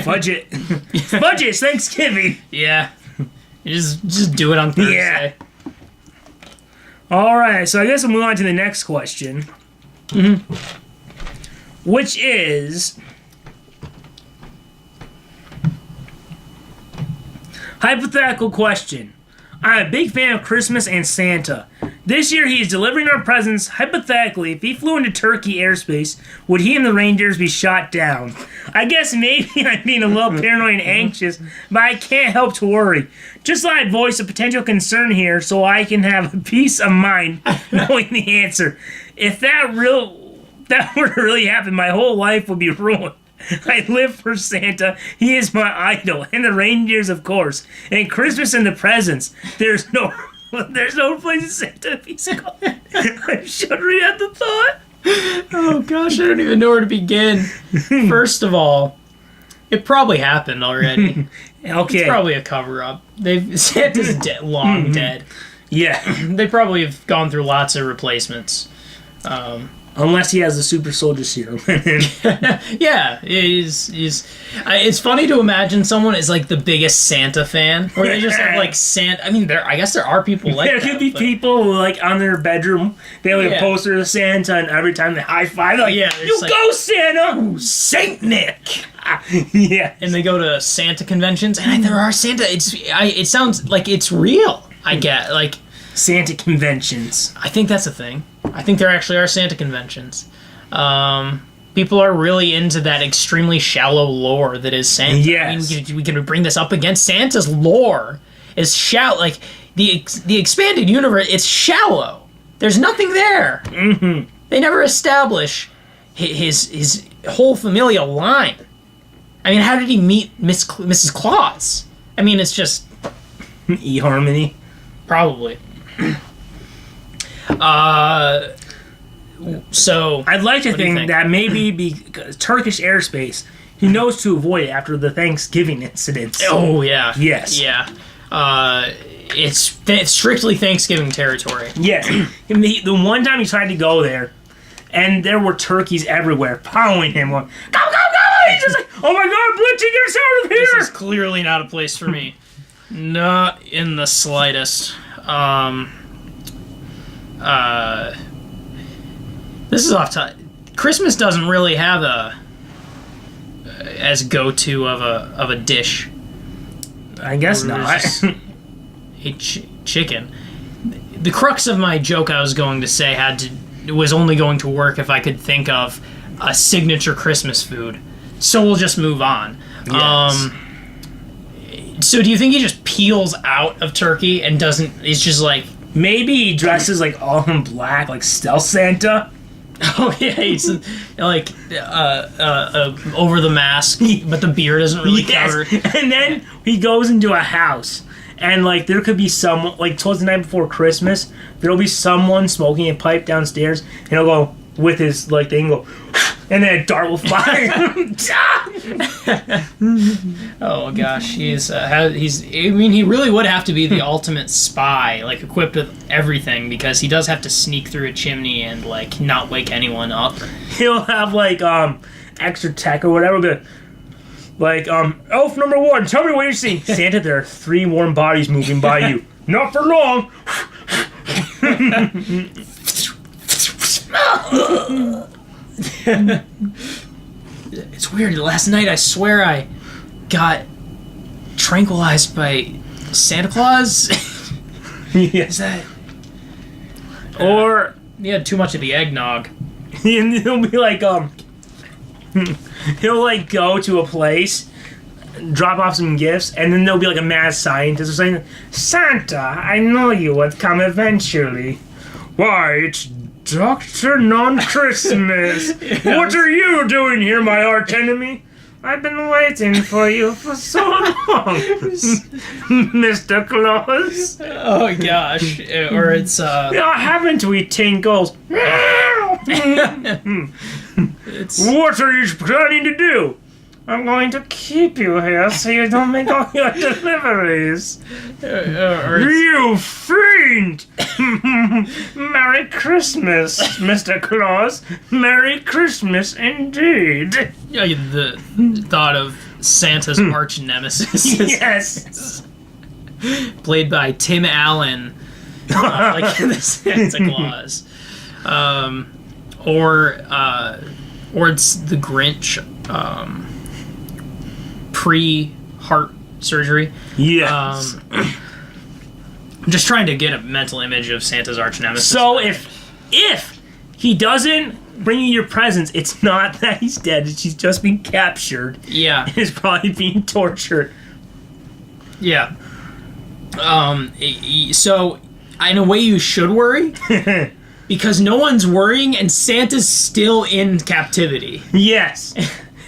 Fudge it. Fudge it. It's Thanksgiving. Yeah. You just do it on Thursday. Yeah. All right. So I guess we'll move on to the next question. Mm-hmm. Which is... hypothetical question. I'm a big fan of Christmas and Santa. This year he is delivering our presents. Hypothetically, if he flew into Turkey airspace, would he and the reindeers be shot down? I guess maybe I'm being a little paranoid and anxious, but I can't help to worry. Just thought I'd voice a potential concern here so I can have a peace of mind knowing the answer. If that were to really happen, my whole life would be ruined. I live for Santa. He is my idol. And the reindeers, of course. And Christmas and the presents. There's no place in Santa to be called. I'm shuddering at the thought. Oh gosh, I don't even know where to begin. First of all, it probably happened already. Okay. It's probably a cover-up. Santa's long dead. Yeah. They probably have gone through lots of replacements. Unless he has the super soldier serum. Yeah, it's funny to imagine someone is like the biggest Santa fan, or they just have like Santa. I mean, I guess there are people like there that. Could be people who, like, on their bedroom, they have a poster of Santa, and every time they high five, like, you like, go Santa, ooh, Saint Nick. Yeah, and they go to Santa conventions, and there are Santa. It sounds like it's real. I get like Santa conventions. I think that's a thing. I think there actually are Santa conventions. People are really into that extremely shallow lore that is Santa. Yes. I mean, we can bring this up again. Santa's lore is shallow. Like, the expanded universe, it's shallow. There's nothing there. Mm-hmm. They never establish his whole familial line. I mean, how did he meet Mrs. Claus? I mean, it's just... eHarmony? Probably. So I'd like to think that maybe because Turkish airspace, he knows to avoid it after the Thanksgiving incidents. Oh yeah, yes, yeah. It's strictly Thanksgiving territory. Yes, the one time he tried to go there, and there were turkeys everywhere following him. Going, go, go, go! He's just like, oh my God, Blitzzy, get us out of here! This is clearly not a place for me. Not in the slightest. This is off time. Christmas doesn't really have as go-to of a dish. I guess not. A chicken. The crux of my joke I was going to say was only going to work if I could think of a signature Christmas food. So we'll just move on. Yes. So do you think he just peels out of turkey and doesn't? It's just like maybe he dresses like all in black, like stealth Santa. oh yeah, he's like over the mask, but the beard isn't really covered. And then he goes into a house, and like there could be someone like towards the night before Christmas, there'll be someone smoking a pipe downstairs, and he'll go with his like thing, go, and then a dart will fly. Oh gosh, he's. I mean, he really would have to be the ultimate spy, like equipped with everything, because he does have to sneak through a chimney and like not wake anyone up. He'll have like extra tech or whatever. But like elf number 1, tell me what you see. Santa, there are 3 warm bodies moving by you. Not for long. It's weird. Last night, I swear I got tranquilized by Santa Claus. Yeah. Is that? Or He had too much of the eggnog. and he'll be like he'll like go to a place, drop off some gifts, and then there'll be like a mad scientist or something. Santa, I know you would come eventually. Why, it's Dr. Non-Christmas. What are you doing here, my arch enemy? I've been waiting for you for so long, Mr. Claus. Oh gosh. Or it's Haven't we, Tinkles? it's What are you planning to do? I'm going to keep you here so you don't make all your deliveries. or it's, You fiend! Merry Christmas, Mr. Claus. Merry Christmas indeed. yeah, the thought of Santa's arch nemesis. Yes. Played by Tim Allen, like the Santa Claus, or it's the Grinch, pre-heart surgery. Yes. I'm just trying to get a mental image of Santa's arch nemesis. So if he doesn't bring you your presents, it's not that he's dead. It's he's just been captured. yeah, He's probably being tortured. yeah. So in a way, you should worry. Because no one's worrying and Santa's still in captivity. Yes.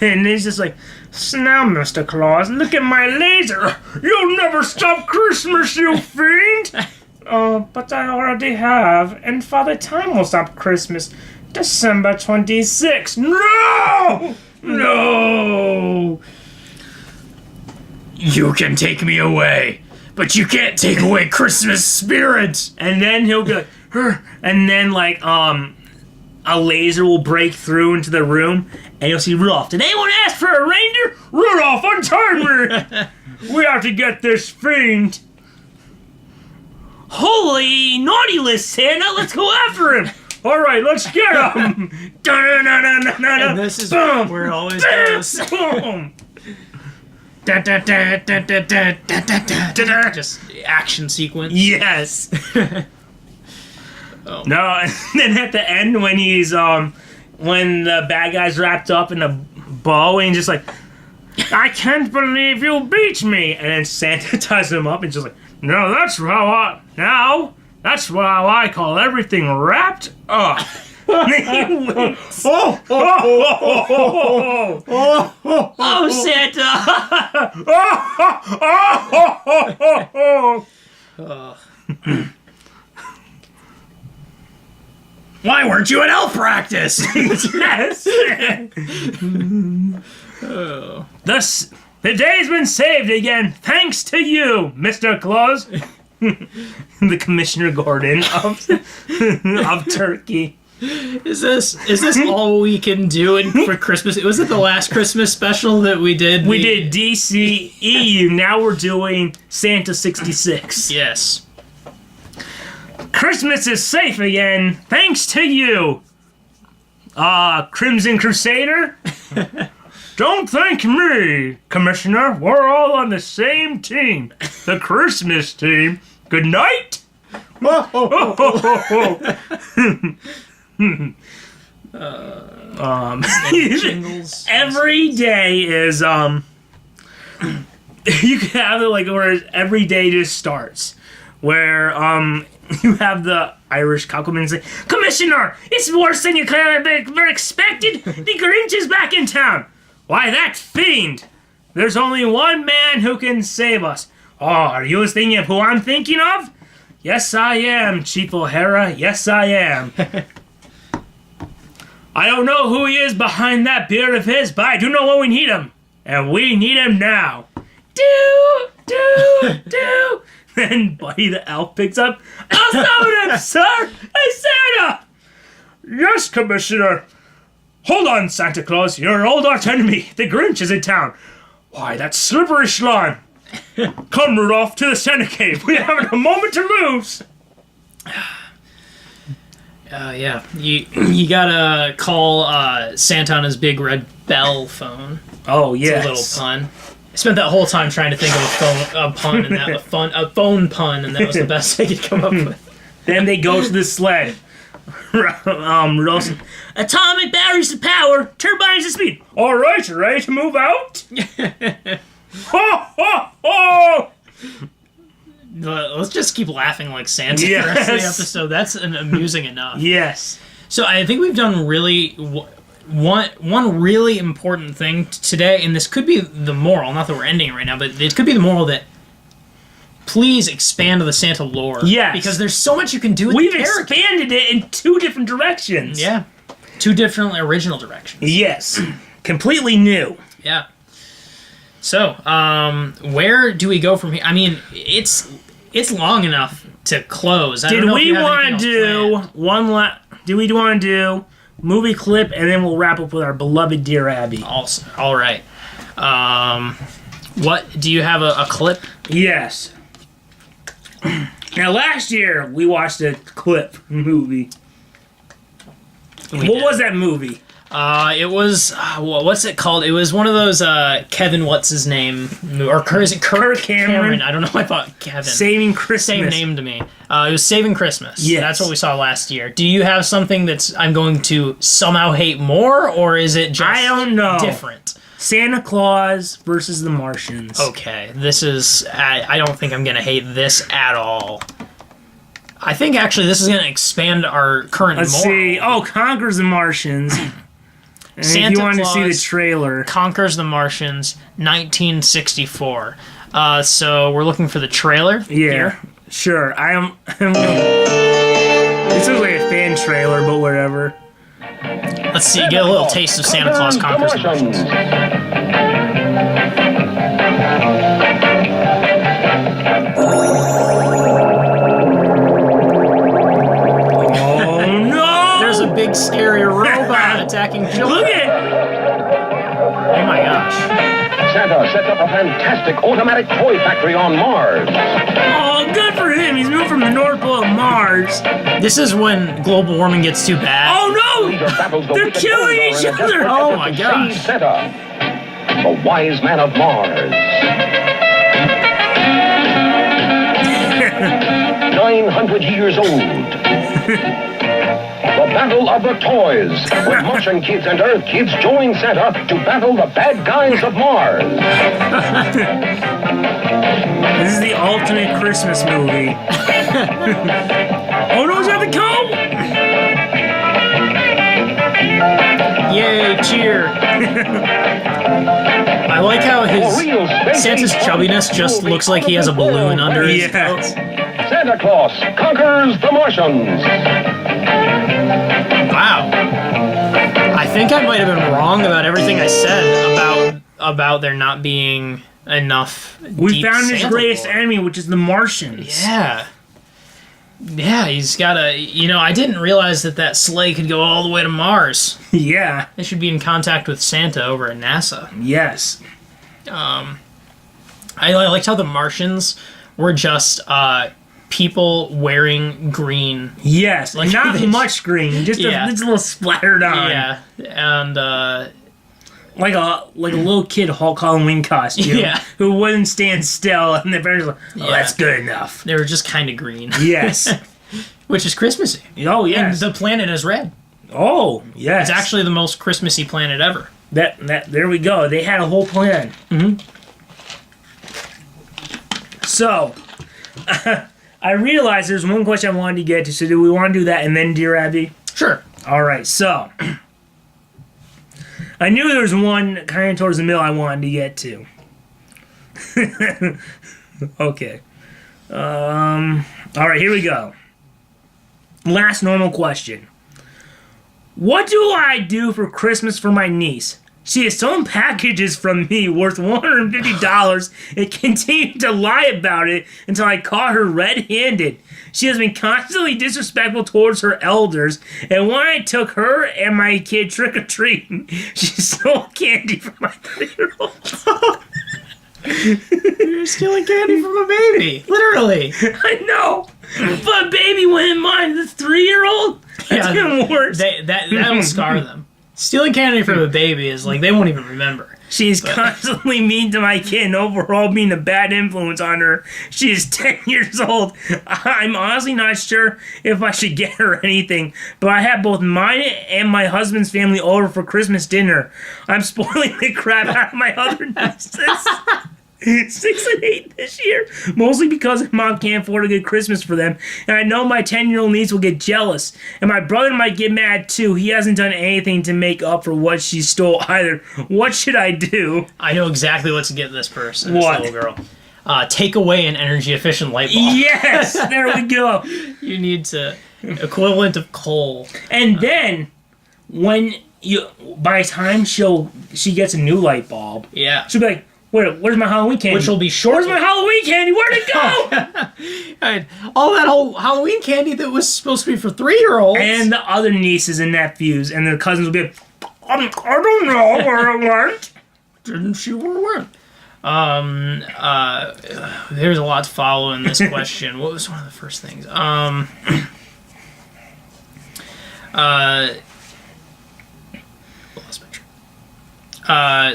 And he's just like, now, Mr. Claus, look at my laser. You'll never stop Christmas, you fiend. Oh, but I already have. And Father Time will stop Christmas. December 26th. No! No! You can take me away, but you can't take away Christmas spirit! And then he'll be like, "Huh," and then like a laser will break through into the room, and you'll see Rudolph. Did anyone ask for a reindeer? Rudolph, untie me! We have to get this fiend. Holy naughty list, Santa! Let's go after him. All right, let's get him. And this is where it always goes. Boom. Just action sequence. Yes. Oh. No, and then at the end when he's when the bad guy's wrapped up in a bow and he's just like, I can't believe you beat me, and then Santa ties him up and just like, no, that's how I call everything wrapped up. Oh, Santa! Why weren't you at elf practice? Yes. Oh. Thus, the day's been saved again, thanks to you, Mr. Claus. The Commissioner Gordon of Turkey. Is this all we can do for Christmas? Was it the last Christmas special that we did? We did DCEU. Now we're doing Santa 66. Yes. Christmas is safe again, thanks to you. Crimson Crusader? Don't thank me, Commissioner. We're all on the same team. The Christmas team. Good night. Jingles. Every day is you can have it like where every day just starts. Where you have the Irish cowman say, "Commissioner, it's worse than you could have ever expected. The Grinch is back in town. Why, that fiend! There's only one man who can save us. Oh, are you thinking of who I'm thinking of? Yes, I am, Chief O'Hara. Yes, I am. I don't know who he is behind that beard of his, but I do know when we need him. And we need him now. Do. Then Buddy the Elf picks up. I'll summon him, sir! Hey, Santa! Yes, Commissioner. Hold on, Santa Claus. Your old arch enemy, the Grinch, is in town. Why, that slippery slime. Come, Rudolph, to the Santa cave. We haven't a moment to lose. Yeah. You gotta call Santa on his big red bell phone. Oh, yes. It's a little pun. I spent that whole time trying to think of a phone pun, and that was the best I could come up with. Then they go to the sled. Rudolph, atomic batteries to power, turbines to speed. All right, ready to move out? Ho, ho, ho! Let's just keep laughing like Santa the rest of the episode. That's amusing enough. Yes. So I think we've done really one really important thing today, and this could be the moral. Not that we're ending it right now, but it could be the moral that please expand the Santa lore. Yes. Because there's so much you can do with We've the character. expanded it in 2 different directions. Yeah. 2 different original directions. Yes. Completely new. Yeah. So, where do we go from here? I mean, it's long enough to close. Do we want to do movie clip, and then we'll wrap up with our beloved Dear Abby? Also, all right. What do you have a clip? Yes. Now, last year we watched a clip movie. What was that movie? It was what's it called? It was one of those Kevin what's his name or is it Kirk Cameron? I don't know. I thought Kevin. Saving Christmas. Same name to me. It was Saving Christmas. Yes. That's what we saw last year. Do you have something that's I'm going to somehow hate more, or is it just I don't know. different? Santa Claus versus the Martians. Okay, this is I don't think I'm gonna hate this at all. I think actually this is gonna expand our current Let's moral. see. Oh, Conquers the Martians. And Santa if you wanted Claus to see the trailer. Conquers the Martians, 1964. So we're looking for the trailer. Yeah, here. sure. This is like a fan trailer, but whatever. Let's see. Get a little taste of Santa Claus Conquers the Martians. Oh no! There's a big scary robot attacking children. Look at it! Oh my gosh. Santa sets up a fantastic automatic toy factory on Mars. Oh, good for him. He's moved from the North Pole to Mars. This is when global warming gets too bad. Oh no! They're killing each other! Oh my gosh. Santa, the wise man of Mars. 900 years old. The Battle of the Toys, when Martian kids and Earth kids join Santa to battle the bad guys of Mars. This is the ultimate Christmas movie. Oh no, he's at the go! Yay, cheer. I like how Santa's chubbiness just looks like he has a balloon under his coat. Santa Claus conquers the Martians. Wow. I think I might have been wrong about everything I said about there not being enough. We found his greatest enemy, which is the Martians. Yeah. Yeah, he's got a. I didn't realize that sleigh could go all the way to Mars. Yeah. They should be in contact with Santa over at NASA. Yes. I liked how the Martians were just people wearing green. Yes, Like, not much green, just a little splattered on. Yeah, and like a little kid Hulk Halloween costume. Yeah. Who wouldn't stand still, and the parents were like, "Oh, Yeah. that's good enough." they were just kind of green. Yes. Which is Christmassy. Oh yes. And the planet is red. Oh, yes. It's actually the most Christmassy planet ever. There we go. They had a whole plan. Mm-hmm. So, I realized there's one question I wanted to get to. So, do we want to do that and then Dear Abby? Sure. All right. So, I knew there was one kind of towards the middle I wanted to get to. Okay. All right. Here we go. Last normal question. What do I do for Christmas for my niece? She has stolen packages from me worth $150 and continued to lie about it until I caught her red-handed. She has been constantly disrespectful towards her elders, and when I took her and my kid trick-or-treating, she stole candy from my 3-year-old. You're stealing candy from a baby. Literally. I know. But baby wouldn't mind. The 3-year-old? That's even worse. That'll scar them. Stealing candy from a baby is like, they won't even remember. She's constantly mean to my kid and overall being a bad influence on her. She is 10 years old. I'm honestly not sure if I should get her anything, but I have both mine and my husband's family over for Christmas dinner. I'm spoiling the crap out of my other nieces. 6 and 8 this year, mostly because mom can't afford a good Christmas for them, and I know my 10-year-old niece will get jealous, and my brother might get mad too. He hasn't done anything to make up for what she stole either. What should I do? I know exactly what to get this person, What? this little girl. Take away an energy-efficient light bulb. Yes, there we go. You need to equivalent of coal. And then when by the time she gets a new light bulb, Yeah. she'll be like, where's my Halloween candy? Which will be short. Where's my Halloween candy? Where'd it go? Right. All that whole Halloween candy that was supposed to be for 3-year-olds. And the other nieces and nephews and their cousins will be like, I don't know where it went. Didn't she win? There's a lot to follow in this question. What was one of the first things? Lost my train.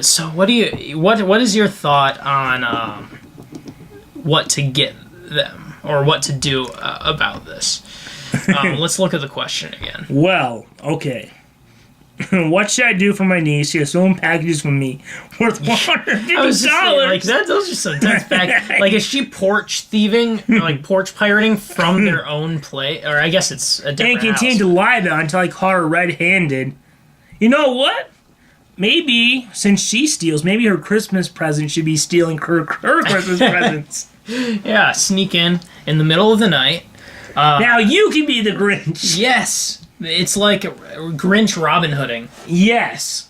So what is your thought on what to get them or what to do about this? Let's look at the question again. Well, okay. What should I do for my niece? She has stolen packages from me worth $150. I was just saying, like, those are some intense packages. Like, is she porch thieving, or like porch pirating from their own place? Or I guess it's a different And continue to lie about it until I caught her red-handed. You know what? Maybe, since she steals, maybe her Christmas present should be stealing her Christmas presents. Yeah, sneak in the middle of the night. Now you can be the Grinch. Yes. It's like Grinch Robin Hooding. Yes.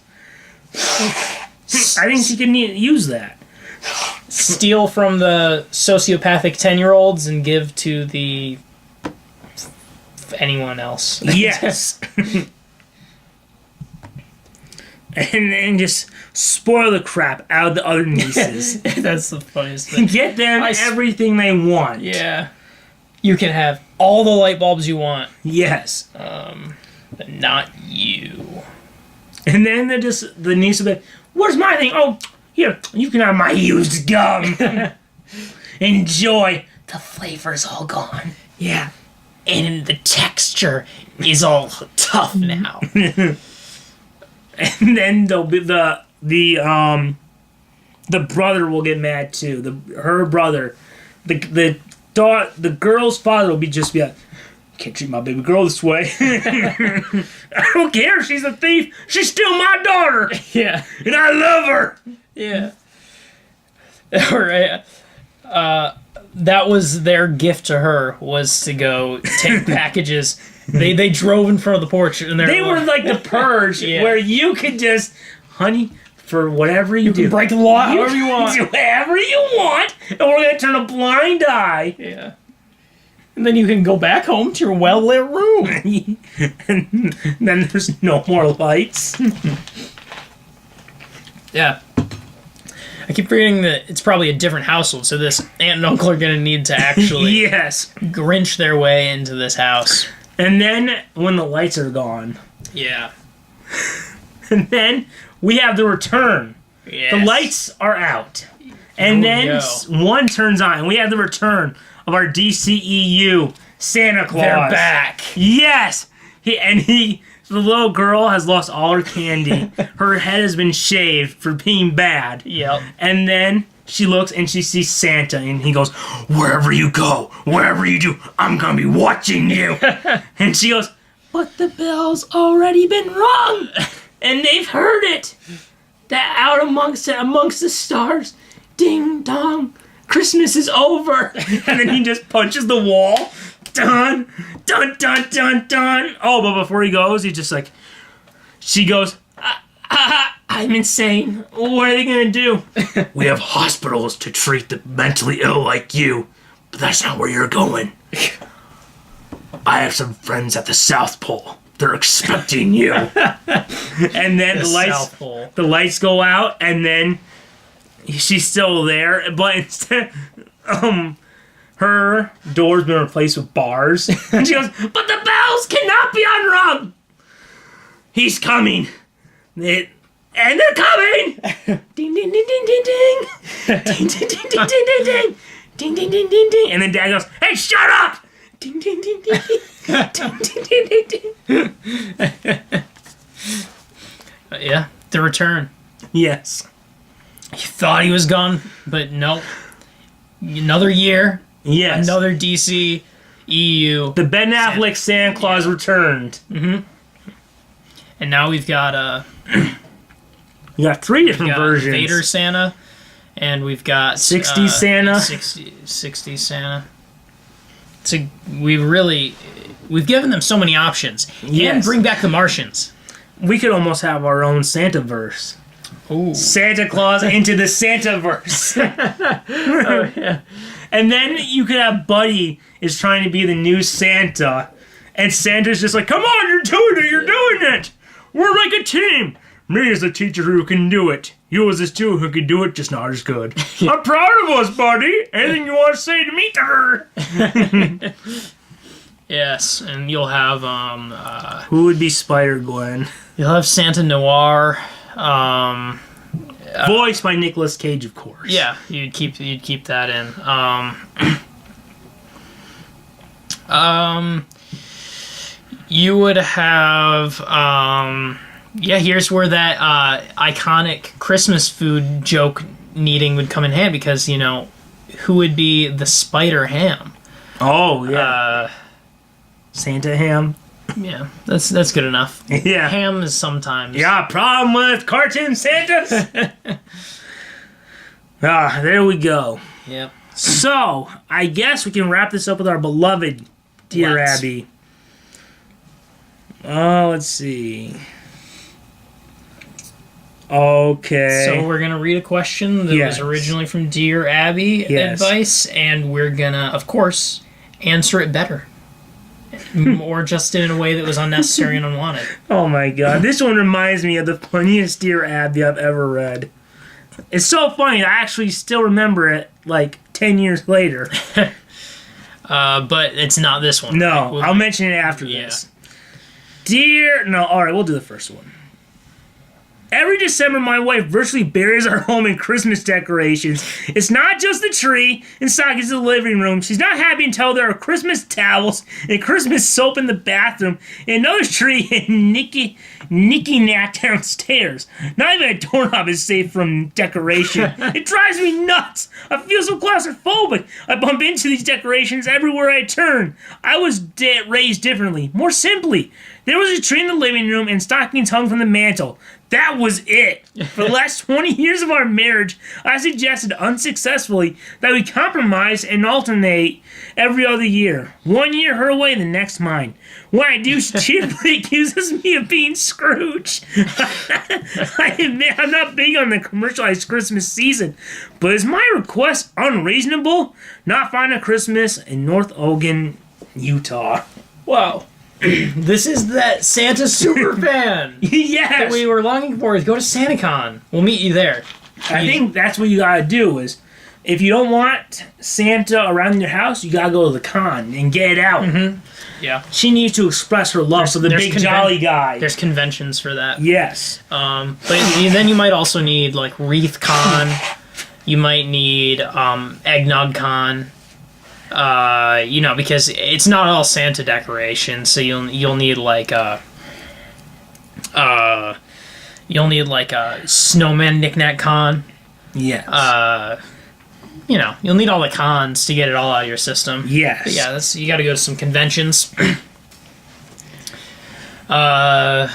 I think she can use that. Steal from the sociopathic 10-year-olds and give to the anyone else. Yes. and just spoil the crap out of the other nieces. That's the funniest thing. Get them everything they want. Yeah. You can have all the light bulbs you want. Yes. But not you. And then the niece will be like, where's my thing? Oh, here, you can have my used gum. Enjoy. The flavor's all gone. Yeah. And the texture is all tough now. And then there'll be the brother will get mad too. Her brother. The girl's father will just be like, can't treat my baby girl this way. I don't care. She's a thief. She's still my daughter. Yeah. And I love her. Yeah. All right. That was their gift to her, was to go take packages. They drove in front of the porch. And they were like the Purge, yeah. where you could just, honey, for whatever you do. You can break the law however you want. Do whatever you want, and we're going to turn a blind eye. Yeah. And then you can go back home to your well-lit room. And then there's no more lights. Yeah. I keep forgetting that it's probably a different household, so this aunt and uncle are going to need to actually Yes. Grinch their way into this house. And then when the lights are gone. Yeah. And then we have the return. Yes. The lights are out. And then one turns on, and we have the return of our DCEU Santa Claus. They're back. Yes! He the little girl has lost all her candy. Her head has been shaved for being bad. Yep. And then she looks and she sees Santa, and he goes, "Wherever you go, whatever you do, I'm gonna be watching you." And she goes, "But the bell's already been rung, and they've heard it. That out amongst the stars, ding dong, Christmas is over." And then he just punches the wall. Dun, dun, dun, dun, dun. Oh, but before he goes, he's just like, she goes, "I'm insane. What are they gonna do?" "We have hospitals to treat the mentally ill like you, but that's not where you're going. I have some friends at the South Pole. They're expecting you." And then the lights go out, and then she's still there, but instead, her door's been replaced with bars. And she goes, "But the bells cannot be unrung. He's coming. And they're coming. Ding, ding, ding, ding, ding, ding. Ding, ding, ding, ding, ding, ding, ding. Ding, ding, ding, ding, ding." And then Dad goes, "Hey, shut up. Ding, ding, ding, ding, ding. Ding, ding, ding, ding, ding." Yeah, the return. Yes. He thought he was gone, but nope. Another year. Yes. Another DC EU. The Ben Affleck Santa Claus returned. Mm-hmm. And now we've got We got 3 different versions. Vader Santa, and we've got 60s Santa. 60s Santa. So we've given them so many options. Yes. And bring back the Martians. We could almost have our own Santa-verse. Ooh. Santa Claus into the Santa-verse. Oh, yeah. And then you could have Buddy is trying to be the new Santa, and Santa's just like, "Come on, you're doing it. We're like a team. Me as a teacher who can do it. You as a student who can do it, just not as good. I'm proud of us, Buddy. Anything you want to say to me, to her?" Yes, and you'll have Who would be Spider-Gwen? you'll have Santa Noir. Voiced by Nicolas Cage, of course. Yeah, you'd keep that in. You would have here's where that iconic Christmas food joke needing would come in hand, because who would be the Spider Ham? Oh yeah. Santa Ham. Yeah, that's good enough. Yeah. Ham is sometimes. Yeah, problem with cartoon Santas? There we go. Yep. So, I guess we can wrap this up with our beloved Dear Let's. Abby. Oh, let's see. Okay. So we're gonna read a question that Yes. was originally from Dear Abby Yes. advice, and we're gonna, of course, answer it better. Or just in a way that was unnecessary and unwanted. Oh my god. This one reminds me of the funniest Dear Abby I've ever read. It's so funny, I actually still remember it, 10 years later. But it's not this one. No, I'll mention it after this. Alright, we'll do the first one. Every December, my wife virtually buries our home in Christmas decorations. It's not just the tree and stockings in the living room. She's not happy until there are Christmas towels and Christmas soap in the bathroom, and another tree and Nicky Knack downstairs. Not even a doorknob is safe from decoration. It drives me nuts. I feel so claustrophobic. I bump into these decorations everywhere I turn. I was raised differently, more simply. There was a tree in the living room and stockings hung from the mantle. That was it. For the last 20 years of our marriage, I suggested unsuccessfully that we compromise and alternate every other year. 1 year her way, the next mine. When I do, she cheerfully accuses me of being Scrooge. I admit I'm not big on the commercialized Christmas season, but is my request unreasonable? Not find a Christmas in North Ogun, Utah. Wow. This is that Santa super fan Yes! that we were longing for. Go to SantaCon. We'll meet you there. I think that's what you gotta do is, if you don't want Santa around your house, you gotta go to the con and get it out. Mm-hmm. Yeah. She needs to express her love for the big jolly guy. There's conventions for that. Yes. But then you might also need Wreath Con. You might need Eggnog Con. Because it's not all Santa decorations, so you'll need You'll need like a snowman knick-knack con. Yes. You'll need all the cons to get it all out of your system. Yes. But yeah, you got to go to some conventions. I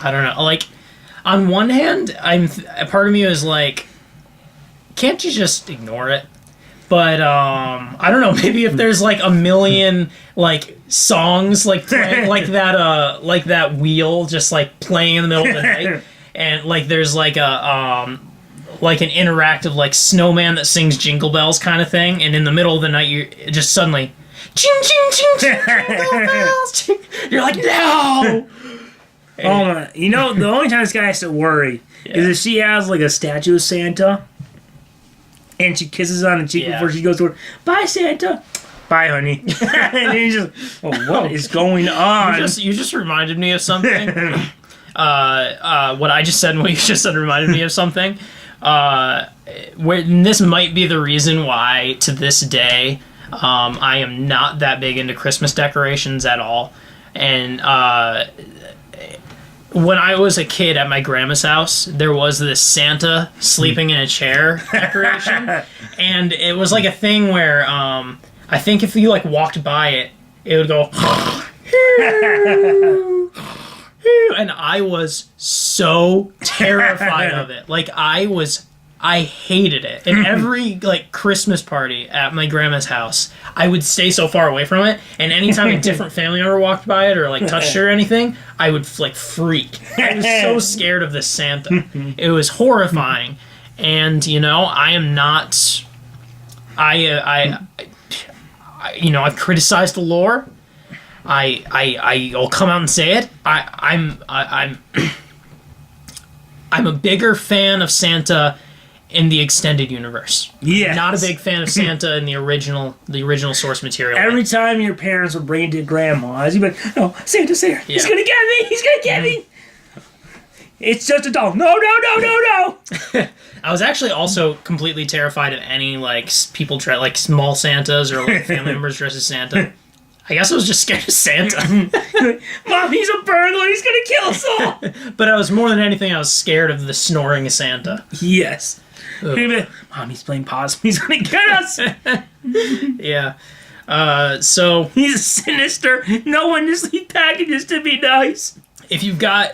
don't know. Like, on one hand, part of me is like, can't you just ignore it? But I don't know. Maybe if there's like a million like songs like playing like that wheel just like playing in the middle of the night, and like there's like an interactive like snowman that sings Jingle Bells kind of thing, and in the middle of the night you just suddenly ching ching ching ching Jingle Bells. You're like, no. Oh my! The only time this guy has to worry is if she has like a statue of Santa, and she kisses on the cheek before she goes to work. Bye, Santa. Bye, honey. And he's just, what is going on? You just reminded me of something. What I just said and what you just said reminded me of something. This might be the reason why, to this day, I am not that big into Christmas decorations at all. And when I was a kid at my grandma's house, there was this Santa sleeping in a chair decoration, and it was like a thing where I think if you like walked by it, it would go, and I was so terrified of it. Like I hated it. And every like Christmas party at my grandma's house, I would stay so far away from it. And anytime a different family member walked by it or like touched it or anything, I would like freak. I was so scared of this Santa. It was horrifying. And I am not. I've criticized the lore. I'll come out and say it. I'm a bigger fan of Santa in the extended universe. Yeah. Not a big fan of Santa in the original source material. Every time your parents would bring it to grandma's, you'd be like, "Oh, Santa's here. He's gonna get me. He's gonna get me." It's just a doll. No. I was actually also completely terrified of any like people like small Santas or like family members dressed as Santa. I guess I was just scared of Santa. Mom, he's a burglar. He's gonna kill us all. But I was more than anything, I was scared of the snoring Santa. Yes. Mom, he's playing possum. He's gonna get us. Yeah. So he's sinister. No one just leave packages to be nice. If you've got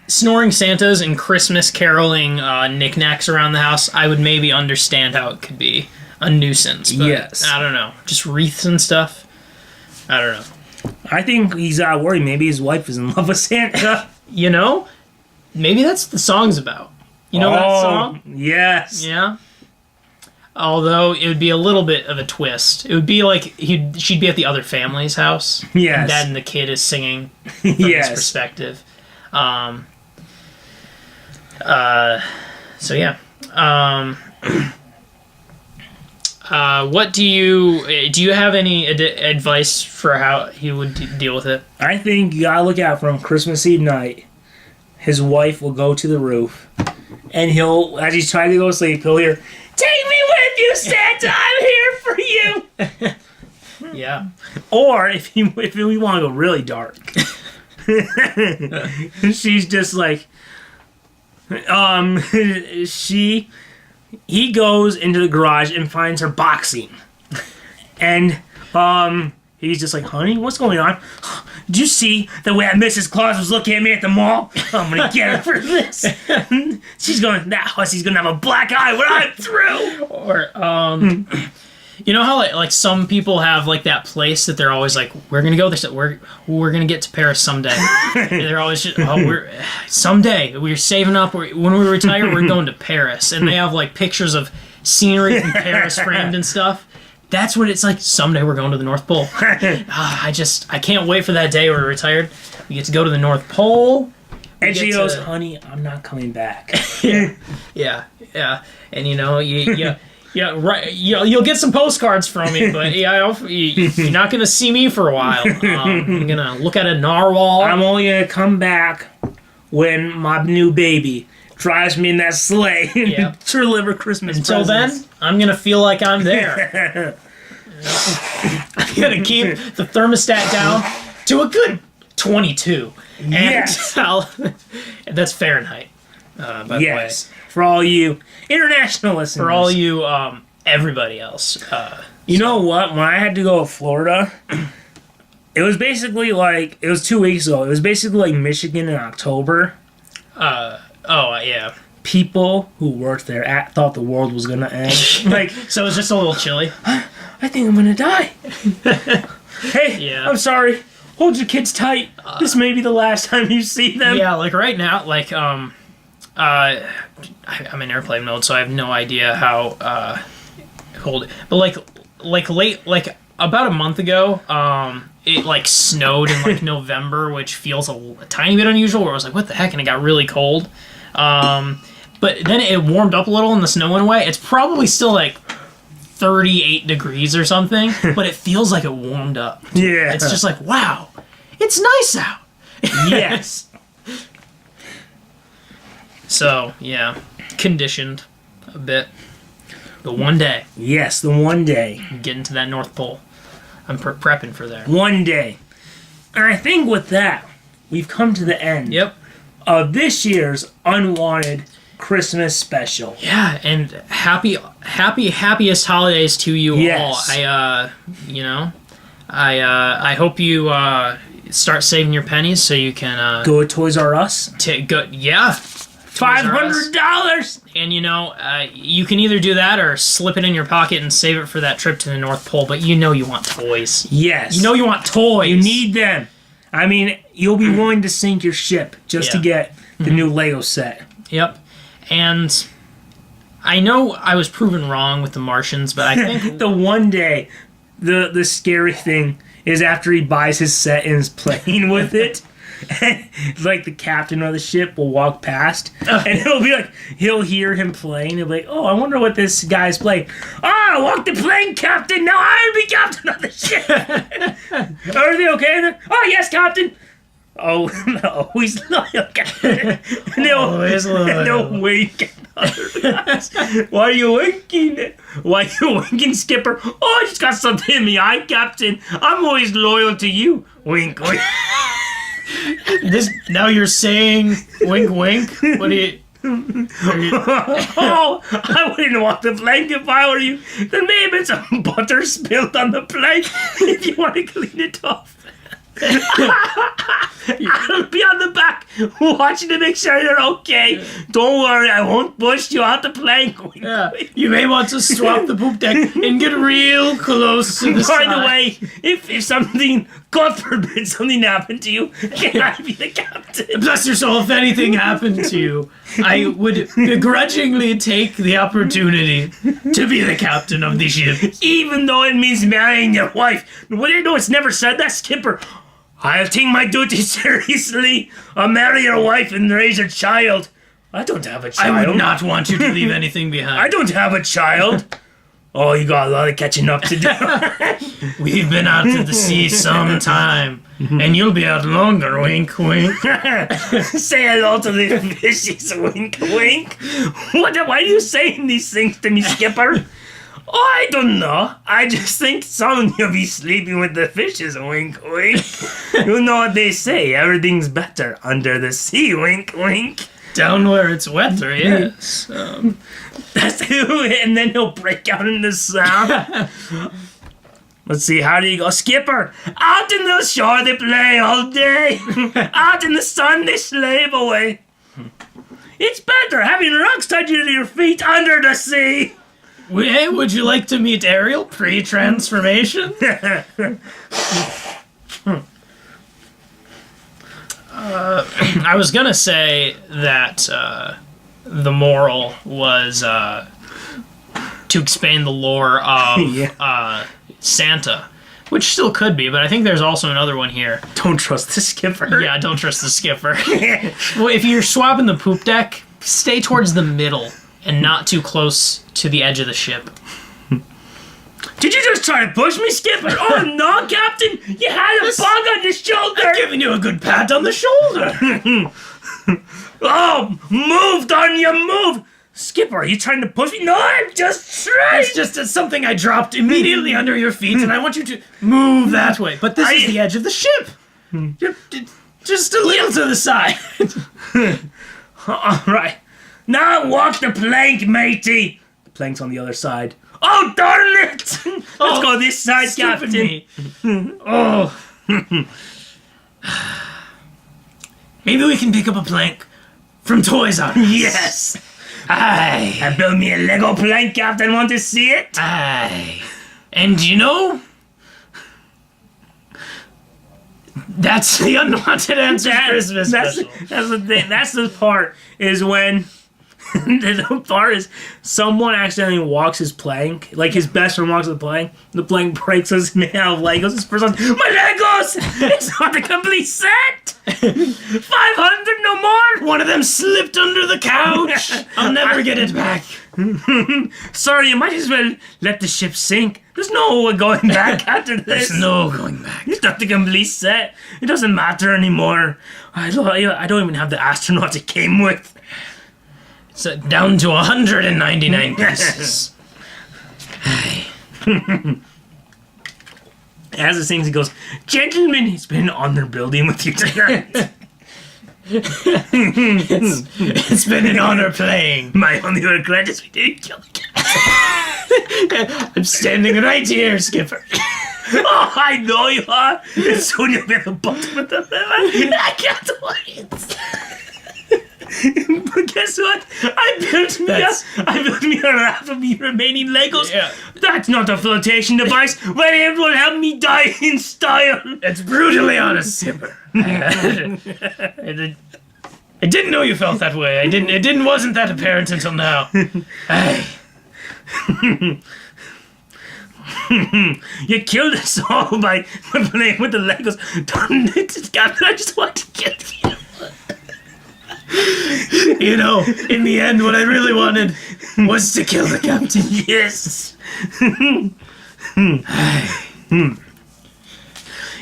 snoring Santas and Christmas caroling knickknacks around the house, I would maybe understand how it could be a nuisance. But yes. I don't know. Just wreaths and stuff. I don't know. I think he's worried. Maybe his wife is in love with Santa. Maybe that's what the song's about. That song? Yes. Yeah. Although it would be a little bit of a twist. It would be like she'd be at the other family's house. Yes. And Dad and the kid is singing from his perspective. So yeah. What do you have any advice for how he would deal with it? I think you gotta look out for him. Christmas Eve night, his wife will go to the roof, and he'll, as he's trying to go to sleep, he'll hear, "Take me with you, Santa! I'm here for you." Yeah. Or if we want to go really dark, she's just like, he goes into the garage and finds her boxing. And he's just like, "Honey, what's going on? Did you see the way that Mrs. Claus was looking at me at the mall? I'm going to get her for this." She's going, "That hussy's going to have a black eye when I'm through." Or, you know how like some people have like that place that they're always like, "We're going to go this, we're going to get to Paris someday." And they're always just, someday we're saving up, when we retire we're going to Paris. And they have like pictures of scenery from Paris framed and stuff. That's what it's like. Someday we're going to the North Pole. I can't wait for that day we're retired. We get to go to the North Pole. And she goes, "Honey, I'm not coming back." Yeah. And you'll get some postcards from me, but you're not gonna see me for a while. I'm gonna look at a narwhal. I'm only gonna come back when my new baby drives me in that sleigh to deliver Christmas Until presents. then, I'm gonna feel like I'm there. I'm gonna keep the thermostat down to a good 22. And Yes. that's Fahrenheit, by the way. Yes. For all you international listeners. For all you, everybody else. You know what? When I had to go to Florida, it was basically like, it was 2 weeks ago. It was basically like Michigan in October. Yeah. People who worked there thought the world was gonna end. Like, So it's just a little chilly. I think I'm gonna die. Hey, Yeah. I'm sorry. Hold your kids tight. This may be the last time you see them. Yeah, like right now, like, I'm in airplane mode, so I have no idea how, cold. But like about a month ago, it like snowed in like November, which feels a tiny bit unusual, where I was like, what the heck? And it got really cold. But then it warmed up a little and the snow went away. It's probably still like 38 degrees or something, but it feels like it warmed up. Yeah. It's just like, wow, it's nice out. Yes. So, yeah, conditioned a bit. But one day, Yes, the one day. getting to that North Pole. I'm prepping for there. One day. And I think with that, we've come to the end Yep. of this year's Unwanted Christmas Special. Yeah, and happiest holidays to you Yes. all. I hope you start saving your pennies so you can Go to Toys R Us. go. Yeah, $500. and you can either do that or slip it in your pocket and save it for that trip to the North Pole. But you want toys. Yes. You want toys. You need them. I mean, you'll be willing to sink your ship just to Yeah. get the new Lego set. Yep. And I know I was proven wrong with the Martians, but I think The one day, the scary thing is after he buys his set and is playing with it, and like the captain of the ship will walk past, and he'll hear him playing, and he'll be like, oh, I wonder what this guy's playing. Oh, walk the plane, Captain! Now I'll be captain of the ship! Everything okay there? Oh, yes, Captain! Oh, no, he's loyal, Captain. And Always loyal. they'll wink at other guys. Why are you winking? Why are you winking, Skipper? Oh, I just got something in me eye, Captain. I'm always loyal to you. Wink, wink. now you're saying wink, wink. What do you? Oh, I wouldn't want the plank if I were you. There may have been some butter spilled on the plank if you want to clean it off. I'll be on the back watching to make sure you're okay. Don't worry, I won't push you out the plank. Yeah, you may want to swap the poop deck and get real close to the By side. the way, if something, God forbid, something happened to you, can I be the captain? Bless your soul, if anything happened to you, I would begrudgingly take the opportunity to be the captain of the ship. Even though it means marrying your wife. What do you know? It's never said that, Skipper. I'll take my duty seriously. I'll marry your wife and raise a child. I don't have a child. I would not want you to leave anything behind. I don't have a child. Oh, you got a lot of catching up to do. We've been out to the sea some time, and you'll be out longer, wink, wink. Say hello to the fishies, wink, wink. Why are you saying these things to me, Skipper? Oh, I don't know. I just think someone will be sleeping with the fishes, wink, wink. You know what they say, everything's better under the sea, wink, wink. Down where it's wetter, yes. That's who, and then he'll break out into sound. Let's see, how do you go? Skipper, out in the shore they play all day. Out in the sun they slave away. It's better having rocks tied to your feet under the sea. Hey, would you like to meet Ariel pre-transformation? I was gonna say that the moral was to expand the lore of Santa, which still could be, but I think there's also another one here. Don't trust the skipper. Yeah, don't trust the skipper. Well, if you're swapping the poop deck, stay towards the middle and not too close to the edge of the ship. Did you just try to push me, Skipper? Oh no, Captain! You had a bug on your shoulder! I'm giving you a good pat on the shoulder. Oh, move, darn you, move! Skipper, are you trying to push me? No, I'm just trying. It's just something I dropped immediately under your feet, and I want you to move that way. But this is the edge of the ship. Just a little to the side. All right. Now walk the plank, matey. The plank's on the other side. Oh, darn it! Let's go this side, Captain. Me. Oh. Maybe we can pick up a plank from Toys R Us. Yes. Aye. I built me a Lego plank, Captain. Want to see it? Aye. And you know, that's the Unwanted Answers Christmas special. That's the thing. That's the part is when the part is someone accidentally walks his plank, like his best friend walks the plank breaks, it's made out of Legos. This person's like, my Legos! It's not the complete set! 500 no more! One of them slipped under the couch. I'll never get it back. Sorry, you might as well let the ship sink. There's no going back after this. There's no going back. It's not the complete set. It doesn't matter anymore. I don't even have the astronauts it came with. It's down to 199 pieces. As it sings, he goes, "Gentlemen, it's been an honor building with you tonight." It's been an honor playing. My only regret is we didn't kill the cat. I'm standing right here, Skipper. Oh, I know you are. And soon you'll be at the bottom of the river. I can't wait. But guess what? I built me a raft of the remaining Legos. Yeah. That's not a flotation device, but it will help me die in style. It's brutally honest, Skipper. I didn't know you felt that way. It wasn't that apparent until now. Hey. You killed us all by playing with the Legos. Darn it, Captain, I just want to kill you. You know, in the end, what I really wanted was to kill the captain. Yes.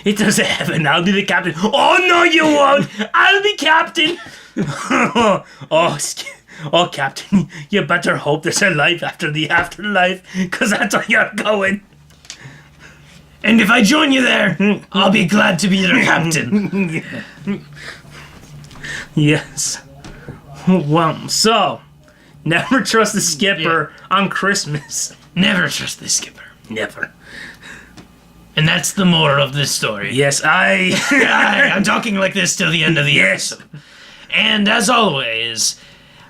It doesn't happen. I'll be the captain. Oh, no, you won't. I'll be captain. Oh, Captain, you better hope there's a life after the afterlife, because that's where you're going. And if I join you there, I'll be glad to be your captain. Yes. Well, so, never trust the skipper on Christmas. Never trust the skipper. Never. And that's the moral of this story. Yes, I'm talking like this till the end of the episode. And as always,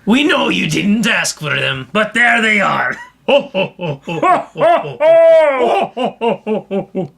we know you didn't ask for them, but there they are. ho, ho, ho, ho, ho, ho, ho, ho, ho, ho, ho, ho.